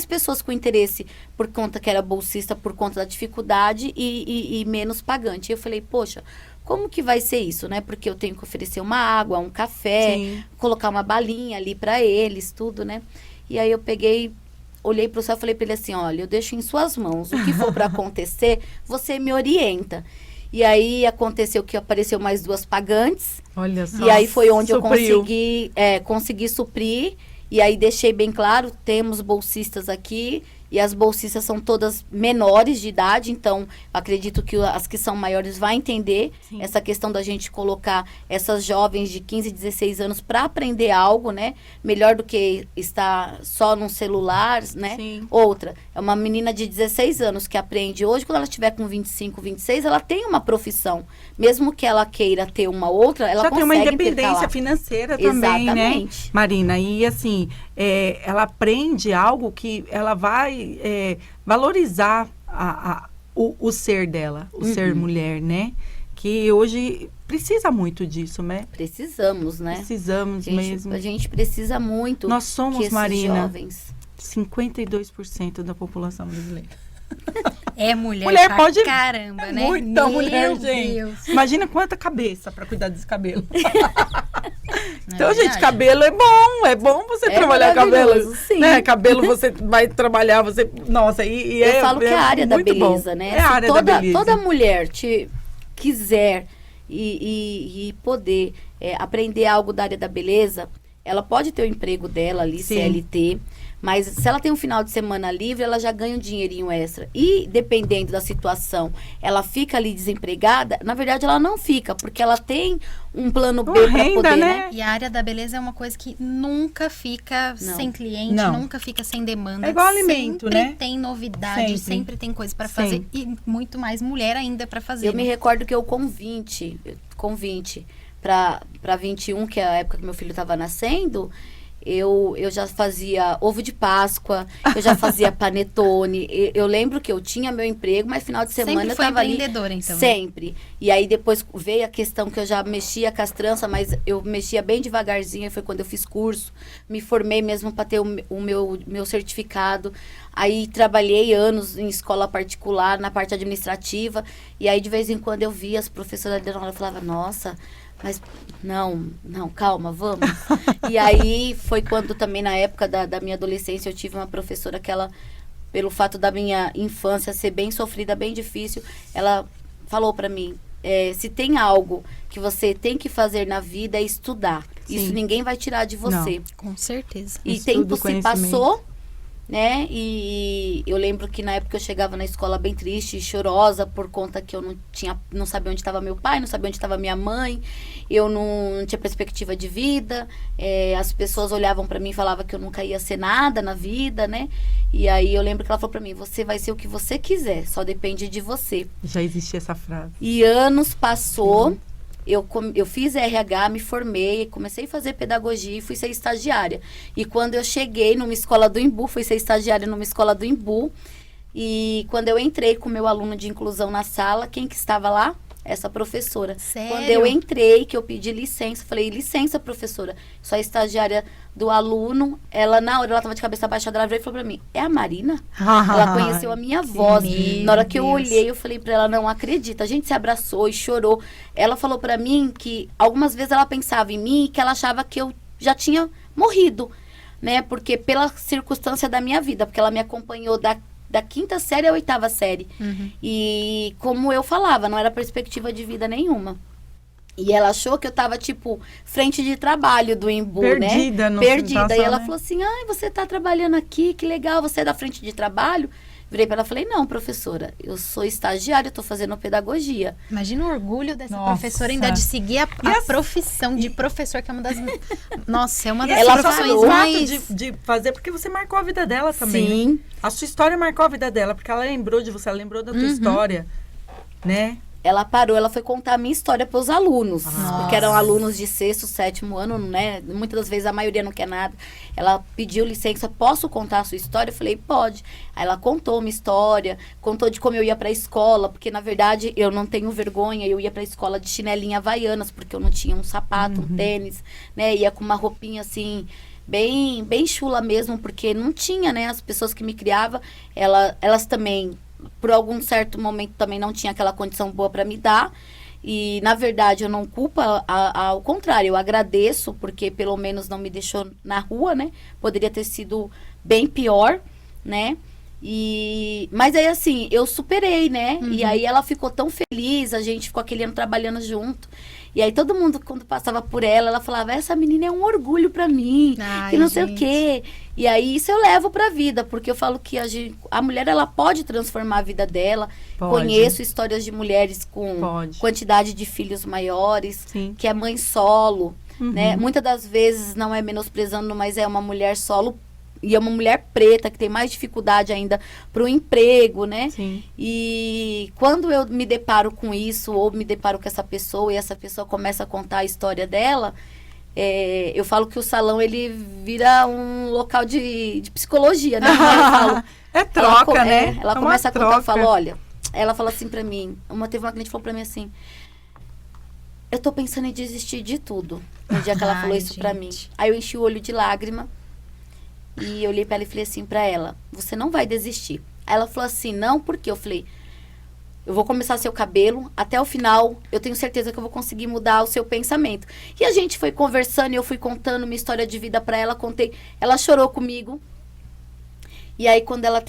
pessoas com interesse por conta que era bolsista, por conta da dificuldade e menos pagante. E eu falei, poxa, como que vai ser isso, né? Porque eu tenho que oferecer uma água, um café, Sim. colocar uma balinha ali para eles, tudo, né? E aí eu peguei... olhei pro céu e falei pra ele assim, olha, eu deixo em suas mãos. O que for para acontecer, você me orienta. E aí aconteceu que apareceu mais 2 pagantes. Olha só. E aí foi onde Supriu. eu consegui suprir. E aí deixei bem claro, temos bolsistas aqui. E as bolsistas são todas menores de idade, então acredito que as que são maiores vão entender essa questão da gente colocar essas jovens de 15, 16 anos para aprender algo, né? Melhor do que estar só num celular, né? Sim. Outra, é uma menina de 16 anos que aprende hoje, quando ela estiver com 25, 26, ela tem uma profissão. Mesmo que ela queira ter uma outra, ela já consegue tem uma independência intercalar. financeira também, Exatamente. né, Marina? E assim, ela aprende algo que ela vai valorizar o ser dela, o ser mulher, né? Que hoje precisa muito disso, né? Precisamos, né? Precisamos mesmo. A gente precisa muito. Nós somos, que esses Marina, jovens... 52% da população brasileira. É mulher, Mulher pra pode- caramba, né? Muita Meu mulher, gente. Deus. Imagina quanta cabeça para cuidar desse cabelo. Não é Então, gente, verdade? cabelo é bom você É trabalhar cabelo. maravilhoso, sim. Né? Cabelo você vai trabalhar, você. Nossa, e Eu falo que é a área da muito beleza, bom. né? É a Se área toda, da beleza. toda mulher quiser e poder aprender algo da área da beleza, ela pode ter o emprego dela ali, Sim. CLT, mas se ela tem um final de semana livre, ela já ganha um dinheirinho extra. E dependendo da situação, ela fica ali desempregada, na verdade ela não fica, porque ela tem um plano B Uma para renda, poder, né? E a área da beleza é uma coisa que nunca fica Não. sem cliente, Não. nunca fica sem demanda. É igual alimento, sempre né? tem novidade, sempre tem coisa pra fazer. Sempre. E muito mais mulher ainda pra fazer. Eu me recordo que eu com 20 para 21, que é a época que meu filho estava nascendo, eu já fazia ovo de Páscoa, eu já fazia panetone. Eu lembro que eu tinha meu emprego, mas final de semana Sempre eu foi estava ali. empreendedora, então. né? Sempre. E aí depois veio a questão que eu já mexia com as tranças, mas eu mexia bem devagarzinho, foi quando eu fiz curso. Me formei mesmo para ter o meu certificado. Aí trabalhei anos em escola particular, na parte administrativa. E aí de vez em quando eu via as professoras ali, eu falava, nossa... Mas, não, calma, vamos. E aí, foi quando também, na época da minha adolescência, eu tive uma professora que ela, pelo fato da minha infância ser bem sofrida, bem difícil, ela falou pra mim, se tem algo que você tem que fazer na vida é estudar. Sim. Isso ninguém vai tirar de você. Com certeza. E Estudo, tempo se conhecimento. passou, né? E eu lembro que na época eu chegava na escola bem triste, chorosa, por conta que eu não sabia onde estava meu pai, não sabia onde estava minha mãe, eu não tinha perspectiva de vida, as pessoas olhavam para mim e falavam que eu nunca ia ser nada na vida, né? E aí eu lembro que ela falou para mim, você vai ser o que você quiser, só depende de você. Já existia essa frase. E anos passou, eu fiz RH, me formei, comecei a fazer pedagogia e fui ser estagiária. E quando eu cheguei numa escola do Embu, fui ser estagiária numa escola do Embu. E quando eu entrei com o meu aluno de inclusão na sala, quem que estava lá? Essa professora. Sério? Quando eu entrei, que eu pedi licença, falei, licença, professora, sou a estagiária do aluno. Ela, na hora, ela estava de cabeça baixada, ela veio e falou pra mim, é a Marina? Ela conheceu a minha voz. Meu Na hora que eu Deus. olhei, eu falei pra ela, não acredita. A gente se abraçou e chorou. Ela falou pra mim que algumas vezes ela pensava em mim e que ela achava que eu já tinha morrido, né? Porque pela circunstância da minha vida, porque ela me acompanhou da 5ª série à 8ª série. E como eu falava, não era perspectiva de vida nenhuma. E ela achou que eu tava, tipo, frente de trabalho do Embu, Perdida, né? no Perdida. situação, E ela né? falou assim, ai, você tá trabalhando aqui, que legal, você é da frente de trabalho? Virei pra ela e falei, não, professora, eu sou estagiária, eu tô fazendo pedagogia. Imagina o orgulho dessa Nossa. professora ainda de seguir a as- profissão de professor, que é uma das... Nossa, é uma das Ela Só profissões pelo falou mais... fato de fazer, porque você marcou a vida dela também. Sim. Né? A sua história marcou a vida dela, porque ela lembrou de você, ela lembrou da tua história, né? Ela parou, ela foi contar a minha história para os alunos. Nossa. Porque eram alunos de 6º, 7º ano, né? Muitas das vezes a maioria não quer nada. Ela pediu licença, posso contar a sua história? Eu falei, pode. Aí ela contou uma história, contou de como eu ia para a escola, porque na verdade eu não tenho vergonha, eu ia para a escola de chinelinha havaianas, porque eu não tinha um sapato, um tênis, né? Ia com uma roupinha assim, bem chula mesmo, porque não tinha, né? As pessoas que me criavam, elas também, por algum certo momento, também não tinha aquela condição boa para me dar. E, na verdade, eu não culpo, ao contrário, eu agradeço, porque pelo menos não me deixou na rua, né? Poderia ter sido bem pior. né? Mas aí, assim, eu superei, né? E aí ela ficou tão feliz, a gente ficou aquele ano trabalhando junto. E aí todo mundo, quando passava por ela, ela falava, essa menina é um orgulho pra mim, que não sei o quê. E aí isso eu levo pra vida, porque eu falo que a mulher, ela pode transformar a vida dela. Conheço histórias de mulheres com quantidade de filhos maiores, que é mãe solo, né? Muitas das vezes, não é menosprezando, mas é uma mulher solo, e é uma mulher preta, que tem mais dificuldade ainda para o emprego, né? Sim. E quando eu me deparo com isso, ou me deparo com essa pessoa, e essa pessoa começa a contar a história dela, eu falo que o salão, ele vira um local de psicologia, né? Eu falo, troca, né? Ela começa a contar, eu falo, olha, ela fala assim para mim, teve uma cliente que falou para mim assim, eu tô pensando em desistir de tudo, no dia que ela falou isso para mim. Aí eu enchi o olho de lágrima, e eu olhei pra ela e falei assim pra ela, você não vai desistir. Aí ela falou assim, não, por quê? Eu falei, eu vou começar seu cabelo, até o final, eu tenho certeza que eu vou conseguir mudar o seu pensamento. E a gente foi conversando, e eu fui contando minha história de vida pra ela, contei, ela chorou comigo. E aí quando eu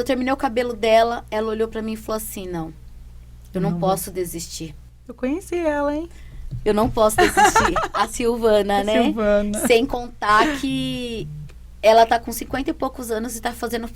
terminei o cabelo dela, ela olhou pra mim e falou assim, não, eu não posso desistir. Eu conheci ela, hein? Eu não posso desistir. A Silvana, né? Silvana. Sem contar que ela tá com 50 e poucos anos e tá fazendo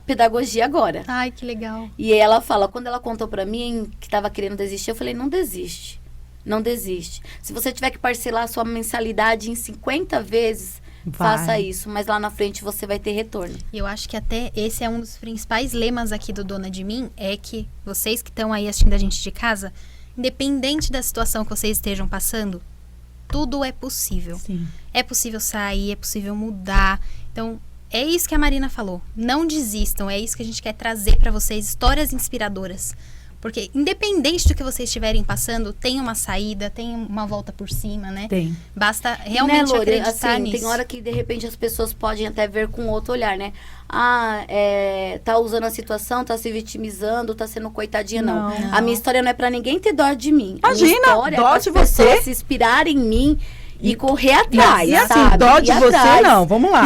pedagogia agora. Ai, que legal. E ela fala, quando ela contou pra mim que tava querendo desistir, eu falei, não desiste. Não desiste. Se você tiver que parcelar a sua mensalidade em 50 vezes, faça isso. Mas lá na frente você vai ter retorno. E eu acho que até esse é um dos principais lemas aqui do Dona de Mim, é que vocês que estão aí assistindo a gente de casa, independente da situação que vocês estejam passando, tudo é possível. Sim. É possível sair, é possível mudar. Então, é isso que a Marina falou. Não desistam, é isso que a gente quer trazer para vocês, histórias inspiradoras. Porque, independente do que vocês estiverem passando, tem uma saída, tem uma volta por cima, né? Tem. Basta realmente Lore, acreditar assim, nisso. Tem hora que, de repente, as pessoas podem até ver com outro olhar, né? Tá usando a situação, tá se vitimizando, tá sendo coitadinha, não. A minha história não é pra ninguém ter dó de mim. Imagina, a minha história dó é de para as você. pessoas se inspirarem em mim e correr atrás, E assim, sabe? dó de Ir você atrás. não, vamos lá.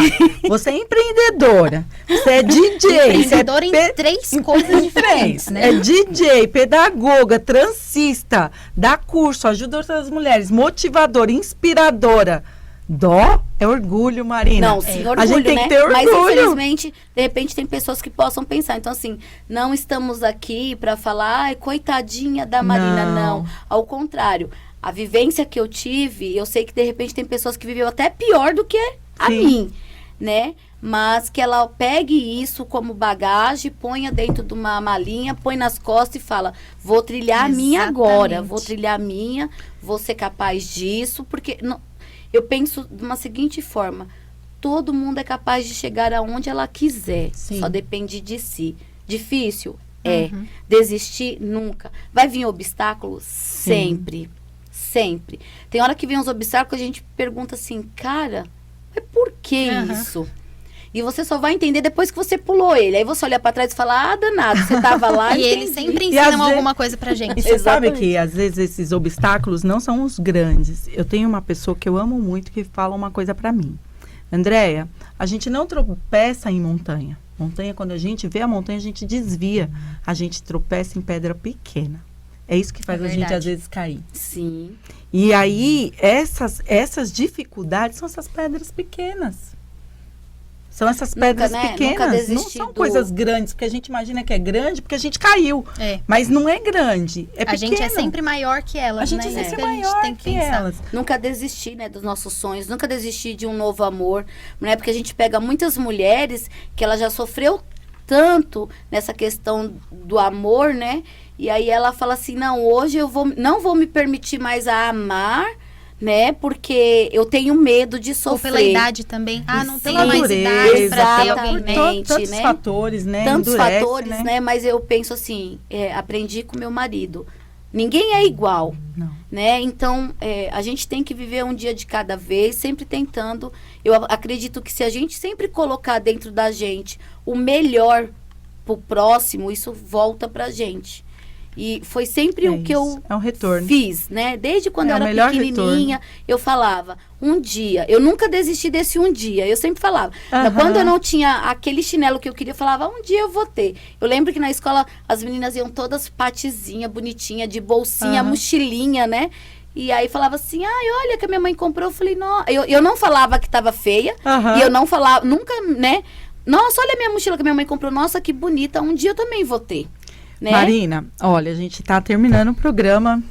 Você é empreendedora, você é DJ, Empreendedora você em três coisas diferentes, né? É DJ, pedagoga, transista, dá curso, ajuda outras mulheres, motivadora, inspiradora. Dó é orgulho, Marina. Não, sim, orgulho, a gente tem né? que ter orgulho. Mas, infelizmente, de repente, tem pessoas que possam pensar. Então, assim, não estamos aqui pra falar, ai, coitadinha da Marina, não. Ao contrário, a vivência que eu tive, eu sei que, de repente, tem pessoas que viveu até pior do que a mim, né? Mas que ela pegue isso como bagagem, ponha dentro de uma malinha, põe nas costas e fala, vou trilhar a minha agora, vou trilhar a minha, vou ser capaz disso, porque... Eu penso de uma seguinte forma, todo mundo é capaz de chegar aonde ela quiser, só depende de si. Difícil? É. Desistir? Nunca. Vai vir obstáculo? Sempre. Sempre. Tem hora que vem uns obstáculos que a gente pergunta assim, cara, mas por que isso? E você só vai entender depois que você pulou ele. Aí você olha pra trás e fala, danado, você tava lá e eles sempre ensinam alguma coisa pra gente. E você sabe que, às vezes, esses obstáculos não são os grandes. Eu tenho uma pessoa que eu amo muito que fala uma coisa pra mim. Andréia, a gente não tropeça em montanha. Montanha, quando a gente vê a montanha, a gente desvia. A gente tropeça em pedra pequena. É isso que faz a gente, às vezes, cair. Sim. E aí, essas dificuldades são essas pedras pequenas. São essas pedras pequenas, não são coisas grandes, porque a gente imagina que é grande, porque a gente caiu. Mas não é grande, é pequeno. A gente é sempre maior que elas, a gente é sempre maior que elas. Nunca desistir, né, dos nossos sonhos, nunca desistir de um novo amor, né? Porque a gente pega muitas mulheres que ela já sofreu tanto nessa questão do amor, né? E aí ela fala assim, não, hoje eu não vou me permitir mais a amar, né? Porque eu tenho medo de sofrer. Ou pela idade também. Não tenho mais idade pra ter alguém. Tantos fatores, né? Tantos fatores, né? Mas eu penso assim, aprendi com meu marido. Ninguém é igual, né? Então, a gente tem que viver um dia de cada vez, sempre tentando. Eu acredito que se a gente sempre colocar dentro da gente o melhor pro próximo, isso volta pra gente. E foi sempre o que eu é um retorno. fiz, né? Desde quando eu o era melhor pequenininha, retorno. eu falava, um dia, eu nunca desisti desse um dia, eu sempre falava. Aham. Quando eu não tinha aquele chinelo que eu queria, eu falava, um dia eu vou ter. Eu lembro que na escola as meninas iam todas patezinha, bonitinha, de bolsinha, Aham. mochilinha, né? E aí falava assim, ai, olha que a minha mãe comprou. Eu falei, não, eu não falava que tava feia, Aham. e eu não falava, nunca, né? Nossa, olha a minha mochila que a minha mãe comprou, nossa, que bonita, um dia eu também vou ter. Né? Marina, olha, a gente tá terminando o programa.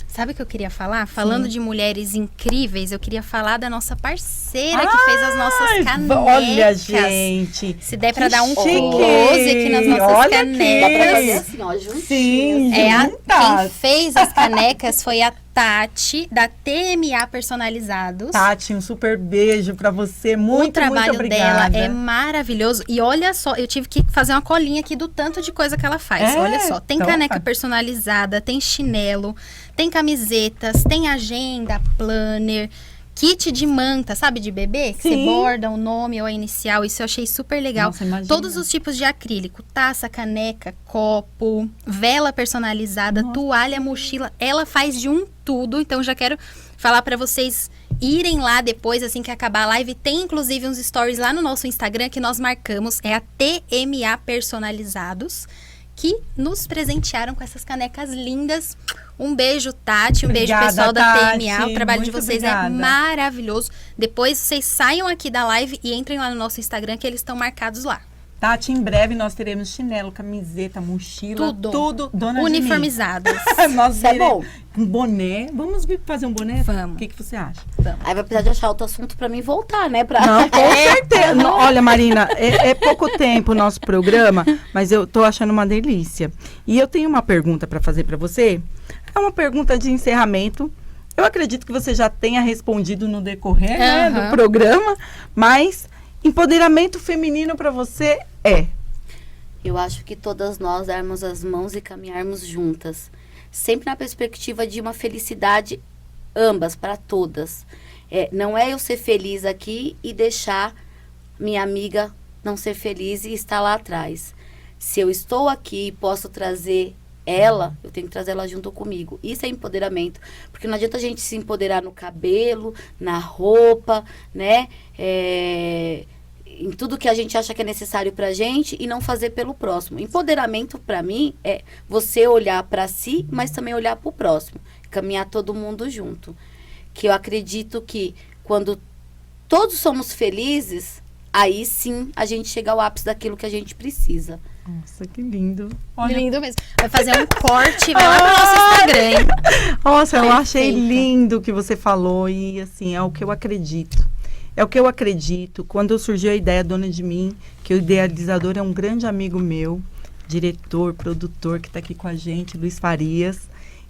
Sabe o que eu queria falar? Falando de mulheres incríveis, eu queria falar da nossa parceira que fez as nossas canecas. Olha, gente. Se der pra Que dar um chique. close aqui nas nossas Olha aqui. Dá pra fazer canecas. assim, ó, juntinho. Sim, Quem juntas. fez as canecas foi a Tati, da TMA Personalizados. Tati, um super beijo pra você. Muito, O trabalho muito dela obrigada. é maravilhoso. E olha só, eu tive que fazer uma colinha aqui do tanto de coisa que ela faz. É? Olha só, tem Então, caneca tá. personalizada, tem chinelo, tem camisetas, tem agenda, planner, kit de manta, sabe, de bebê? Que você Sim. borda o nome ou a inicial. Isso eu achei super legal. Nossa, imagina. Todos os tipos de acrílico, taça, caneca, copo, vela personalizada, Nossa. toalha, mochila. Ela faz de um tudo. Então já quero falar pra vocês irem lá depois, assim que acabar a live. Tem inclusive uns stories lá no nosso Instagram que nós marcamos. É a TMA Personalizados, que nos presentearam com essas canecas lindas. Um beijo, Tati. Um beijo, Obrigada, pessoal da Tati. TMA. O trabalho de Muito vocês é obrigada. maravilhoso. Depois vocês saiam aqui da live e entrem lá no nosso Instagram, que eles estão marcados lá. Tati, em breve nós teremos chinelo, camiseta, mochila, Tudo. tudo dona Uniformizadas. de mim. Nós Isso é teremos bom. um boné. Vamos fazer um boné? Vamos. O que você acha? Aí vai precisar de achar outro assunto pra mim voltar, né? Pra... Não, com certeza. Não, olha, Marina, é pouco tempo o nosso programa, mas eu tô achando uma delícia. E eu tenho uma pergunta para fazer para você. É uma pergunta de encerramento. Eu acredito que você já tenha respondido no decorrer, né, Aham. do programa, mas empoderamento feminino para você é? Eu acho que todas nós darmos as mãos e caminharmos juntas. Sempre na perspectiva de uma felicidade, ambas, para todas. Não é eu ser feliz aqui e deixar minha amiga não ser feliz e estar lá atrás. Se eu estou aqui e posso trazer ela, eu tenho que trazer ela junto comigo. Isso é empoderamento. Porque não adianta a gente se empoderar no cabelo, na roupa, né? Em tudo que a gente acha que é necessário pra gente e não fazer pelo próximo. Empoderamento, pra mim, é você olhar pra si, mas também olhar pro próximo. Caminhar todo mundo junto. Que eu acredito que quando todos somos felizes, aí sim a gente chega ao ápice daquilo que a gente precisa. Nossa, que lindo. Lindo mesmo. Vai fazer um corte, vai lá pro nosso Instagram, hein? Nossa, eu achei Perfeito. lindo o que você falou e, assim, é o que eu acredito. É o que eu acredito. Quando surgiu a ideia Dona de Mim, que o idealizador é um grande amigo meu, diretor, produtor, que está aqui com a gente, Luiz Farias.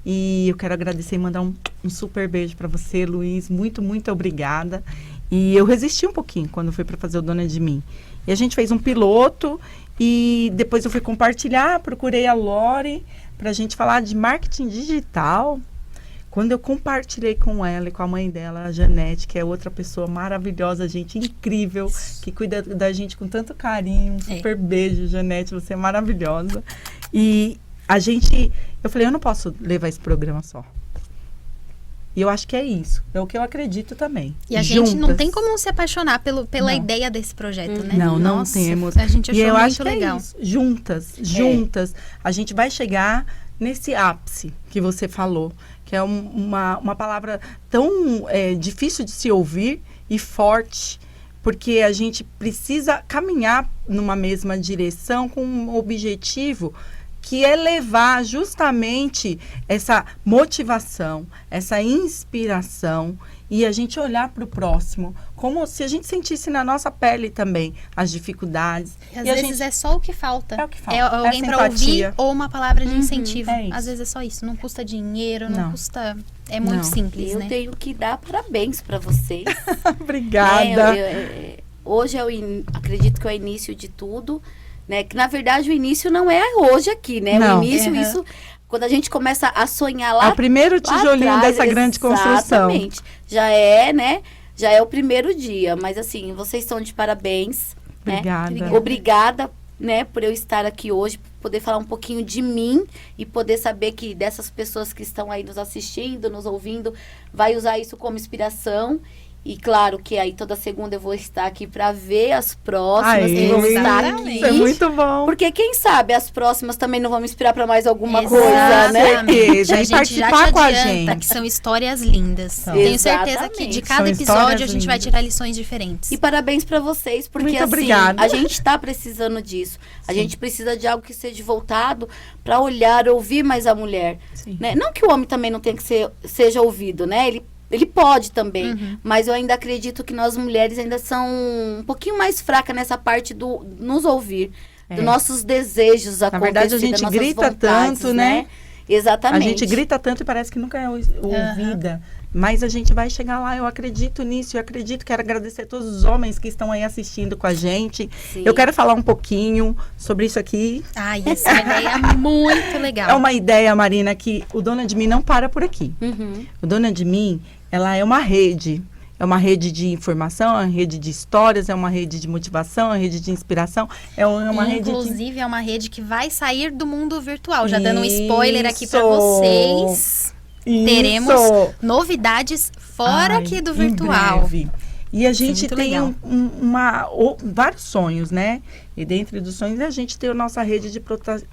E eu quero agradecer e mandar um super beijo para você, Luiz. Muito, muito obrigada. E eu resisti um pouquinho quando foi para fazer o Dona de Mim. E a gente fez um piloto e depois eu fui compartilhar, procurei a Lore para a gente falar de marketing digital. Quando eu compartilhei com ela e com a mãe dela, a Janete, que é outra pessoa maravilhosa, gente incrível, que cuida da gente com tanto carinho. Um super beijo, Janete, você é maravilhosa. E eu falei, eu não posso levar esse programa só. E eu acho que é isso, é o que eu acredito também. E a gente não Juntas. tem como não se apaixonar pela Não. ideia desse projeto, né? Não Nossa, temos. A gente achou E eu muito acho que legal. é isso. Juntas, a gente vai chegar nesse ápice que você falou, que é uma palavra tão difícil de se ouvir e forte, porque a gente precisa caminhar numa mesma direção com um objetivo que é levar justamente essa motivação, essa inspiração e a gente olhar para o próximo, como se a gente sentisse na nossa pele também as dificuldades. E às a vezes é só o que falta. É o que falta. É alguém Essa para ouvir empatia. ou uma palavra de incentivo. é isso. Às vezes é só isso. Não custa dinheiro, não Não. custa... É muito Não. simples, Eu né? tenho que dar parabéns para vocês. Obrigada. Hoje acredito que é o início de tudo, né? Que na verdade o início não é hoje aqui, né? Não. O início, Uhum. isso, quando a gente começa a sonhar lá É o primeiro tijolinho lá atrás, dessa grande construção. Exatamente. Já é, né? Já é o primeiro dia. Mas assim, vocês estão de parabéns. Obrigada. Né? Obrigada, né? Por eu estar aqui hoje, poder falar um pouquinho de mim e poder saber que dessas pessoas que estão aí nos assistindo, nos ouvindo, vai usar isso como inspiração. E claro que aí toda segunda eu vou estar aqui para ver as próximas que vão estar aqui. Isso é muito bom. Porque quem sabe as próximas também não vão me inspirar para mais alguma Exatamente. coisa, né? Certeza. A E gente já te participar com a adianta gente. que são histórias lindas. Tenho certeza que de Exatamente. cada São episódio a histórias gente vai lindas. tirar lições diferentes. E parabéns para vocês, porque Muito assim, obrigada. a gente tá precisando disso. A gente precisa de algo que seja voltado para olhar, ouvir mais a mulher. Sim. Né? Não que o homem também não tenha que seja ouvido, né? Ele pode também, mas eu ainda acredito que nós mulheres ainda são um pouquinho mais fracas nessa parte do nos ouvir, dos nossos desejos acontecer, Na verdade, a gente das nossas grita vontades, tanto, né? Exatamente. A gente grita tanto e parece que nunca é ouvida. Mas a gente vai chegar lá, eu acredito nisso. Eu acredito, quero agradecer a todos os homens que estão aí assistindo com a gente. Sim. Eu quero falar um pouquinho sobre isso aqui. Ai, essa é uma ideia muito legal. É uma ideia, Marina, que o Dona de Mim não para por aqui. Uhum. O Dona de Mim, ela é uma rede. É uma rede de informação, é uma rede de histórias, é uma rede de motivação, é uma rede de inspiração. É uma rede de... Inclusive, é uma rede que vai sair do mundo virtual. Já dando um spoiler aqui pra Isso. vocês. Teremos Isso. novidades fora Ai, aqui do em virtual. breve. E a gente muito tem legal. vários sonhos, né? E dentro dos sonhos a gente tem a nossa rede de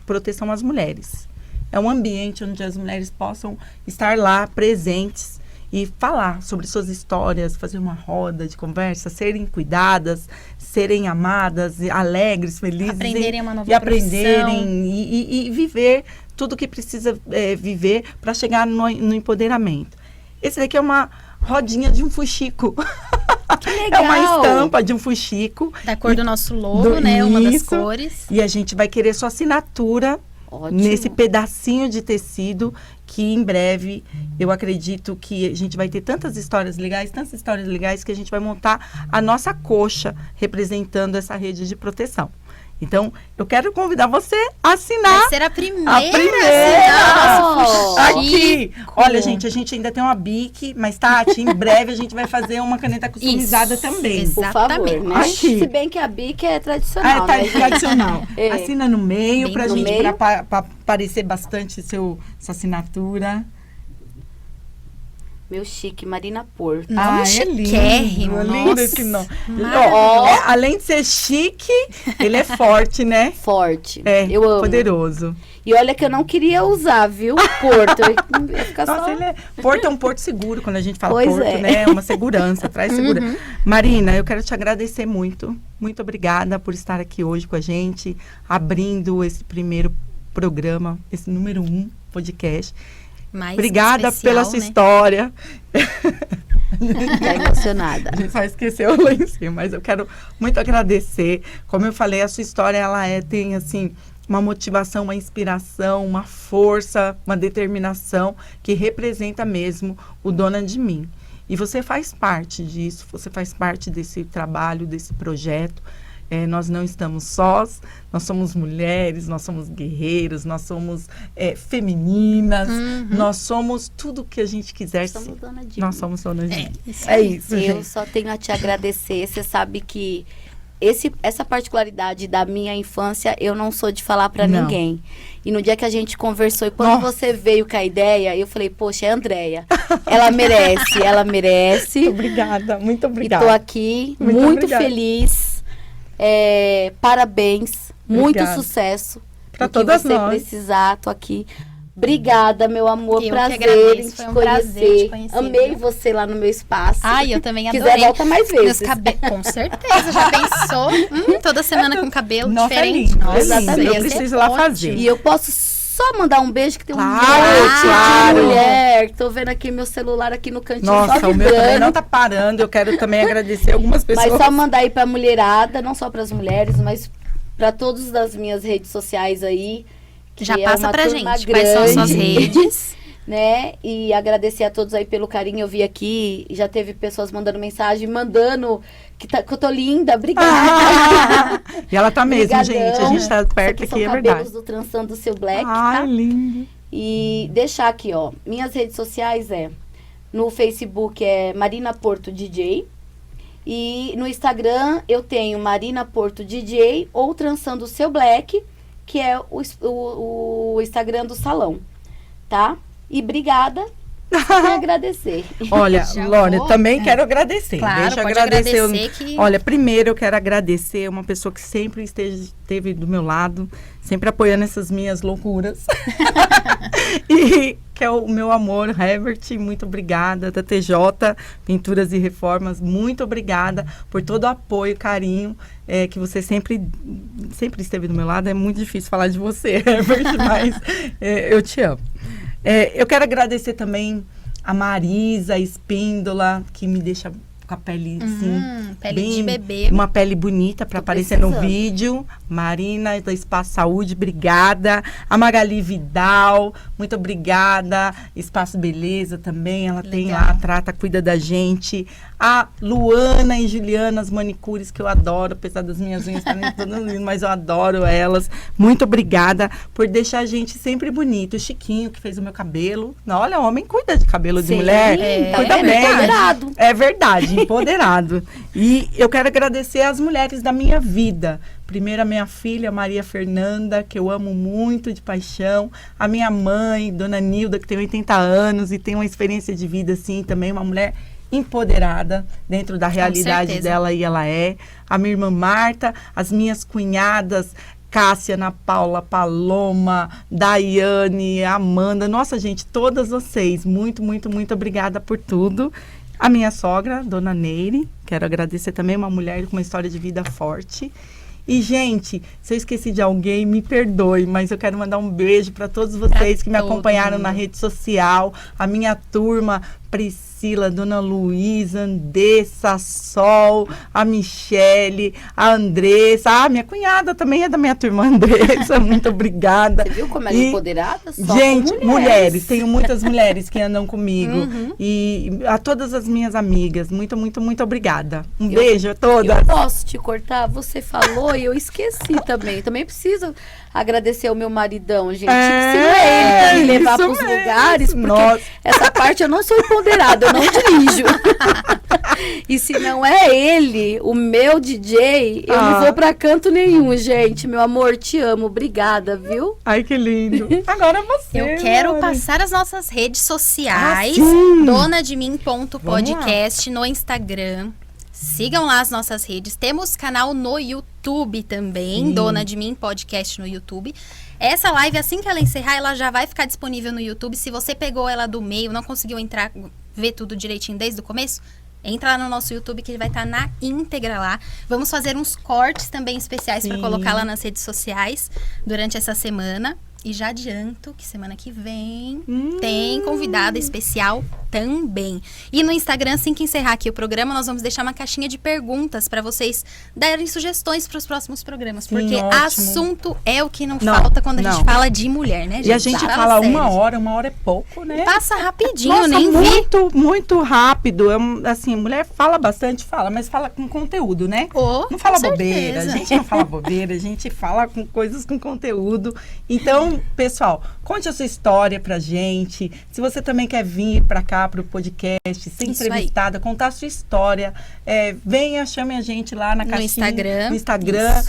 proteção às mulheres. É um ambiente onde as mulheres possam estar lá presentes e falar sobre suas histórias, fazer uma roda de conversa, serem cuidadas, serem amadas, alegres, felizes. Aprenderem uma nova e aprenderem profissão. e viver tudo que precisa viver para chegar no empoderamento. Esse daqui é uma rodinha de um fuxico. Que legal. É uma estampa de um fuxico. Da cor do nosso logo, né? Uma das Isso. cores. E a gente vai querer sua assinatura Ótimo. nesse pedacinho de tecido que em breve eu acredito que a gente vai ter tantas histórias legais que a gente vai montar a nossa coxa representando essa rede de proteção. Então, eu quero convidar você a assinar. Vai ser a primeira. A primeira! a assinar o nosso Aqui! fuxico. Olha, gente, a gente ainda tem uma bique, mas, Tati, em breve a gente vai fazer uma caneta customizada Isso, também. Por favor, Exatamente. né? Aqui. Se bem que a bica é tradicional, Tá né, gente? tradicional. É. Assina no meio Bem pra no gente, meio. pra aparecer bastante sua assinatura. Meu chique, Marina Porto. Nome é chiquérrimo, lindo nossa. esse nome. Maravilhoso. Ó, além de ser chique, ele é forte, né? Forte. É, Eu amo. poderoso. E olha que eu não queria usar, viu? Porto. Eu ia ficar Nossa, só... Porto é um porto seguro, quando a gente fala Pois porto, é. né? É uma segurança, traz segurança. Marina, eu quero te agradecer muito. Muito obrigada por estar aqui hoje com a gente, abrindo esse primeiro programa, esse número 1 podcast. Mais Obrigada especial, pela sua né? história. Tá emocionada. A gente só esqueceu lá em cima, mas eu quero muito agradecer. Como eu falei, a sua história, ela tem, assim, uma motivação, uma inspiração, uma força, uma determinação que representa mesmo o Dona de Mim. E você faz parte disso, você faz parte desse trabalho, desse projeto. Nós não estamos sós, nós somos mulheres, nós somos guerreiros, nós somos femininas, nós somos tudo que a gente quiser ser. Somos dona de Nós mim. somos donas de mim. Isso É aí. isso, Eu gente. só tenho a te agradecer. Você sabe que essa particularidade da minha infância, eu não sou de falar pra Não. ninguém. E no dia que a gente conversou, e quando Nossa. você veio com a ideia, eu falei, poxa, é a Andréia. Ela merece, ela merece. Obrigada, muito E obrigada. tô aqui, Muito muito obrigada. feliz. Parabéns, muito Obrigada. sucesso. Pra O que todas você nós. precisar, tô aqui. Obrigada, meu amor, Eu que prazer agradeço, em te foi um prazer te conhecer, Amei viu? você lá no meu espaço. Ai, eu também Se adorei. quiser, volta mais Meus vezes. Com certeza, já pensou? Toda semana com cabelo Nossa, é diferente. lindo, Nossa, exatamente. ia Eu ser preciso lá ótimo. fazer. E eu posso só mandar um beijo, que tem Claro, um monte claro. de mulher. Tô vendo aqui meu celular aqui no cantinho, Nossa, só o meu também vibrando. não tá parando. Eu quero também agradecer algumas pessoas. Mas só mandar aí pra mulherada, não só pras mulheres, mas pra todos das minhas redes sociais aí. Que Já é passa uma pra turma gente quais são as suas grande, redes. né? E agradecer a todos aí pelo carinho. Eu vi aqui, já teve pessoas mandando mensagem, mandando que eu tô linda. Obrigada. E ela tá mesmo, Obrigadão. gente. A gente tá perto Isso aqui, é são verdade. cabelos do Trançando o Seu Black, Ai, tá? lindo. E deixar aqui, ó. Minhas redes sociais no Facebook é Marina Porto DJ. E no Instagram eu tenho Marina Porto DJ ou Trançando o Seu Black. que é o Instagram do salão, tá? E obrigada. Quero agradecer. Olha, Já Lorna, vou, também né? quero agradecer. Claro, Deixa eu pode agradecer que... Olha, primeiro eu quero agradecer uma pessoa que sempre esteve do meu lado, sempre apoiando essas minhas loucuras. E que é o meu amor, Herbert, muito obrigada. Da TJ, Pinturas e Reformas, muito obrigada por todo o apoio, carinho, que você sempre esteve do meu lado. É muito difícil falar de você, Herbert, mas eu te amo. Eu quero agradecer também a Marisa Espíndola, que me deixa com a pele assim, pele de bebê. uma pele bonita para aparecer no vídeo. Marina, da Espaço Saúde, obrigada. A Magali Vidal, muito obrigada. Espaço Beleza também, ela tem lá, trata, cuida da gente. A Luana e Juliana, as manicures, que eu adoro, apesar das minhas unhas estarem todas lindas, mas eu adoro elas. Muito obrigada por deixar a gente sempre bonito. O Chiquinho, que fez o meu cabelo. Não, olha, homem cuida de cabelo de mulher. Cuida bem. Empoderado. É verdade, empoderado. E eu quero agradecer às mulheres da minha vida. Primeiro a minha filha, Maria Fernanda, que eu amo muito de paixão. A minha mãe, Dona Nilda, que tem 80 anos e tem uma experiência de vida, assim, também uma mulher empoderada dentro da realidade dela, e ela é. A minha irmã Marta, as minhas cunhadas, Cássia, Ana Paula, Paloma, Daiane, Amanda. Nossa, gente, todas vocês, muito, muito, muito obrigada por tudo. A minha sogra, Dona Neire, quero agradecer também, uma mulher com uma história de vida forte. E, gente, se eu esqueci de alguém, me perdoe, mas eu quero mandar um beijo para todos vocês que me acompanharam na rede social, a minha turma, Priscila, Dona Luísa, Andessa, Sol, a Michele, a Andressa, minha cunhada também é da minha turma, Andressa, muito obrigada. Você viu como ela é empoderada? Só gente, com mulheres, tenho muitas mulheres que andam comigo. E a todas as minhas amigas, muito, muito, muito obrigada. Um beijo a todas. Eu posso te cortar? Você falou e eu esqueci também. Também preciso agradecer ao meu maridão, gente. Que se não é ele pra me levar pros lugares, porque essa parte eu não sou empoderada, eu não dirijo. E se não é ele, o meu DJ, eu não vou pra canto nenhum, gente. Meu amor, te amo. Obrigada, viu? Ai, que lindo. Agora você. Eu quero passar as nossas redes sociais. donademim.podcast no Instagram. Sigam lá as nossas redes. Temos canal no YouTube também, Dona de Mim Podcast no YouTube. Essa live, assim que ela encerrar, ela já vai ficar disponível no YouTube. Se você pegou ela do meio, não conseguiu entrar, ver tudo direitinho desde o começo, entra lá no nosso YouTube que ele vai estar na íntegra lá. Vamos fazer uns cortes também especiais para colocar lá nas redes sociais durante essa semana. E já adianto que semana que vem tem convidada especial também. E no Instagram, assim que encerrar aqui o programa, nós vamos deixar uma caixinha de perguntas para vocês darem sugestões para os próximos programas. Sim, porque ótimo. Assunto é o que não falta quando a gente fala de mulher, né, gente? E a gente fala uma hora é pouco, né? Passa rapidinho, Nossa, nem vi. muito, muito rápido. Assim, mulher fala bastante, mas fala com conteúdo, né? Não fala bobeira, a gente não fala bobeira, a gente fala com coisas com conteúdo. Então, pessoal, conte a sua história pra gente. Se você também quer vir pra cá, pro podcast, ser entrevistada, contar a sua história, venha, chame a gente lá na caixinha. No Instagram.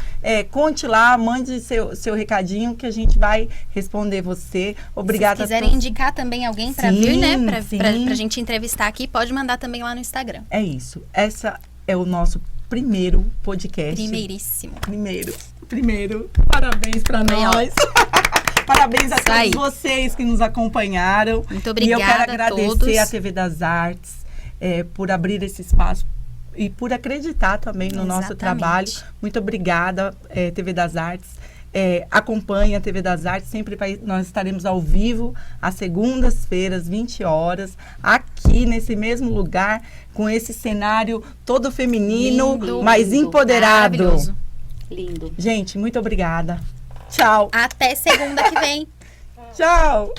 Conte lá, mande seu recadinho que a gente vai responder você. Obrigada. Se quiserem indicar também alguém pra vir, né? Pra gente entrevistar aqui, pode mandar também lá no Instagram. É isso. Essa é o nosso primeiro podcast. Primeiríssimo. Primeiro. Parabéns pra nós. Parabéns a todos vocês que nos acompanharam. Muito obrigada. E eu quero agradecer à TV das Artes por abrir esse espaço e por acreditar também no nosso trabalho. Muito obrigada, TV das Artes. Acompanhe a TV das Artes, nós estaremos ao vivo às segundas-feiras, 20 horas, aqui nesse mesmo lugar, com esse cenário todo feminino, mas empoderado. Maravilhoso. Lindo. Gente, muito obrigada. Tchau. Até segunda que vem. Tchau.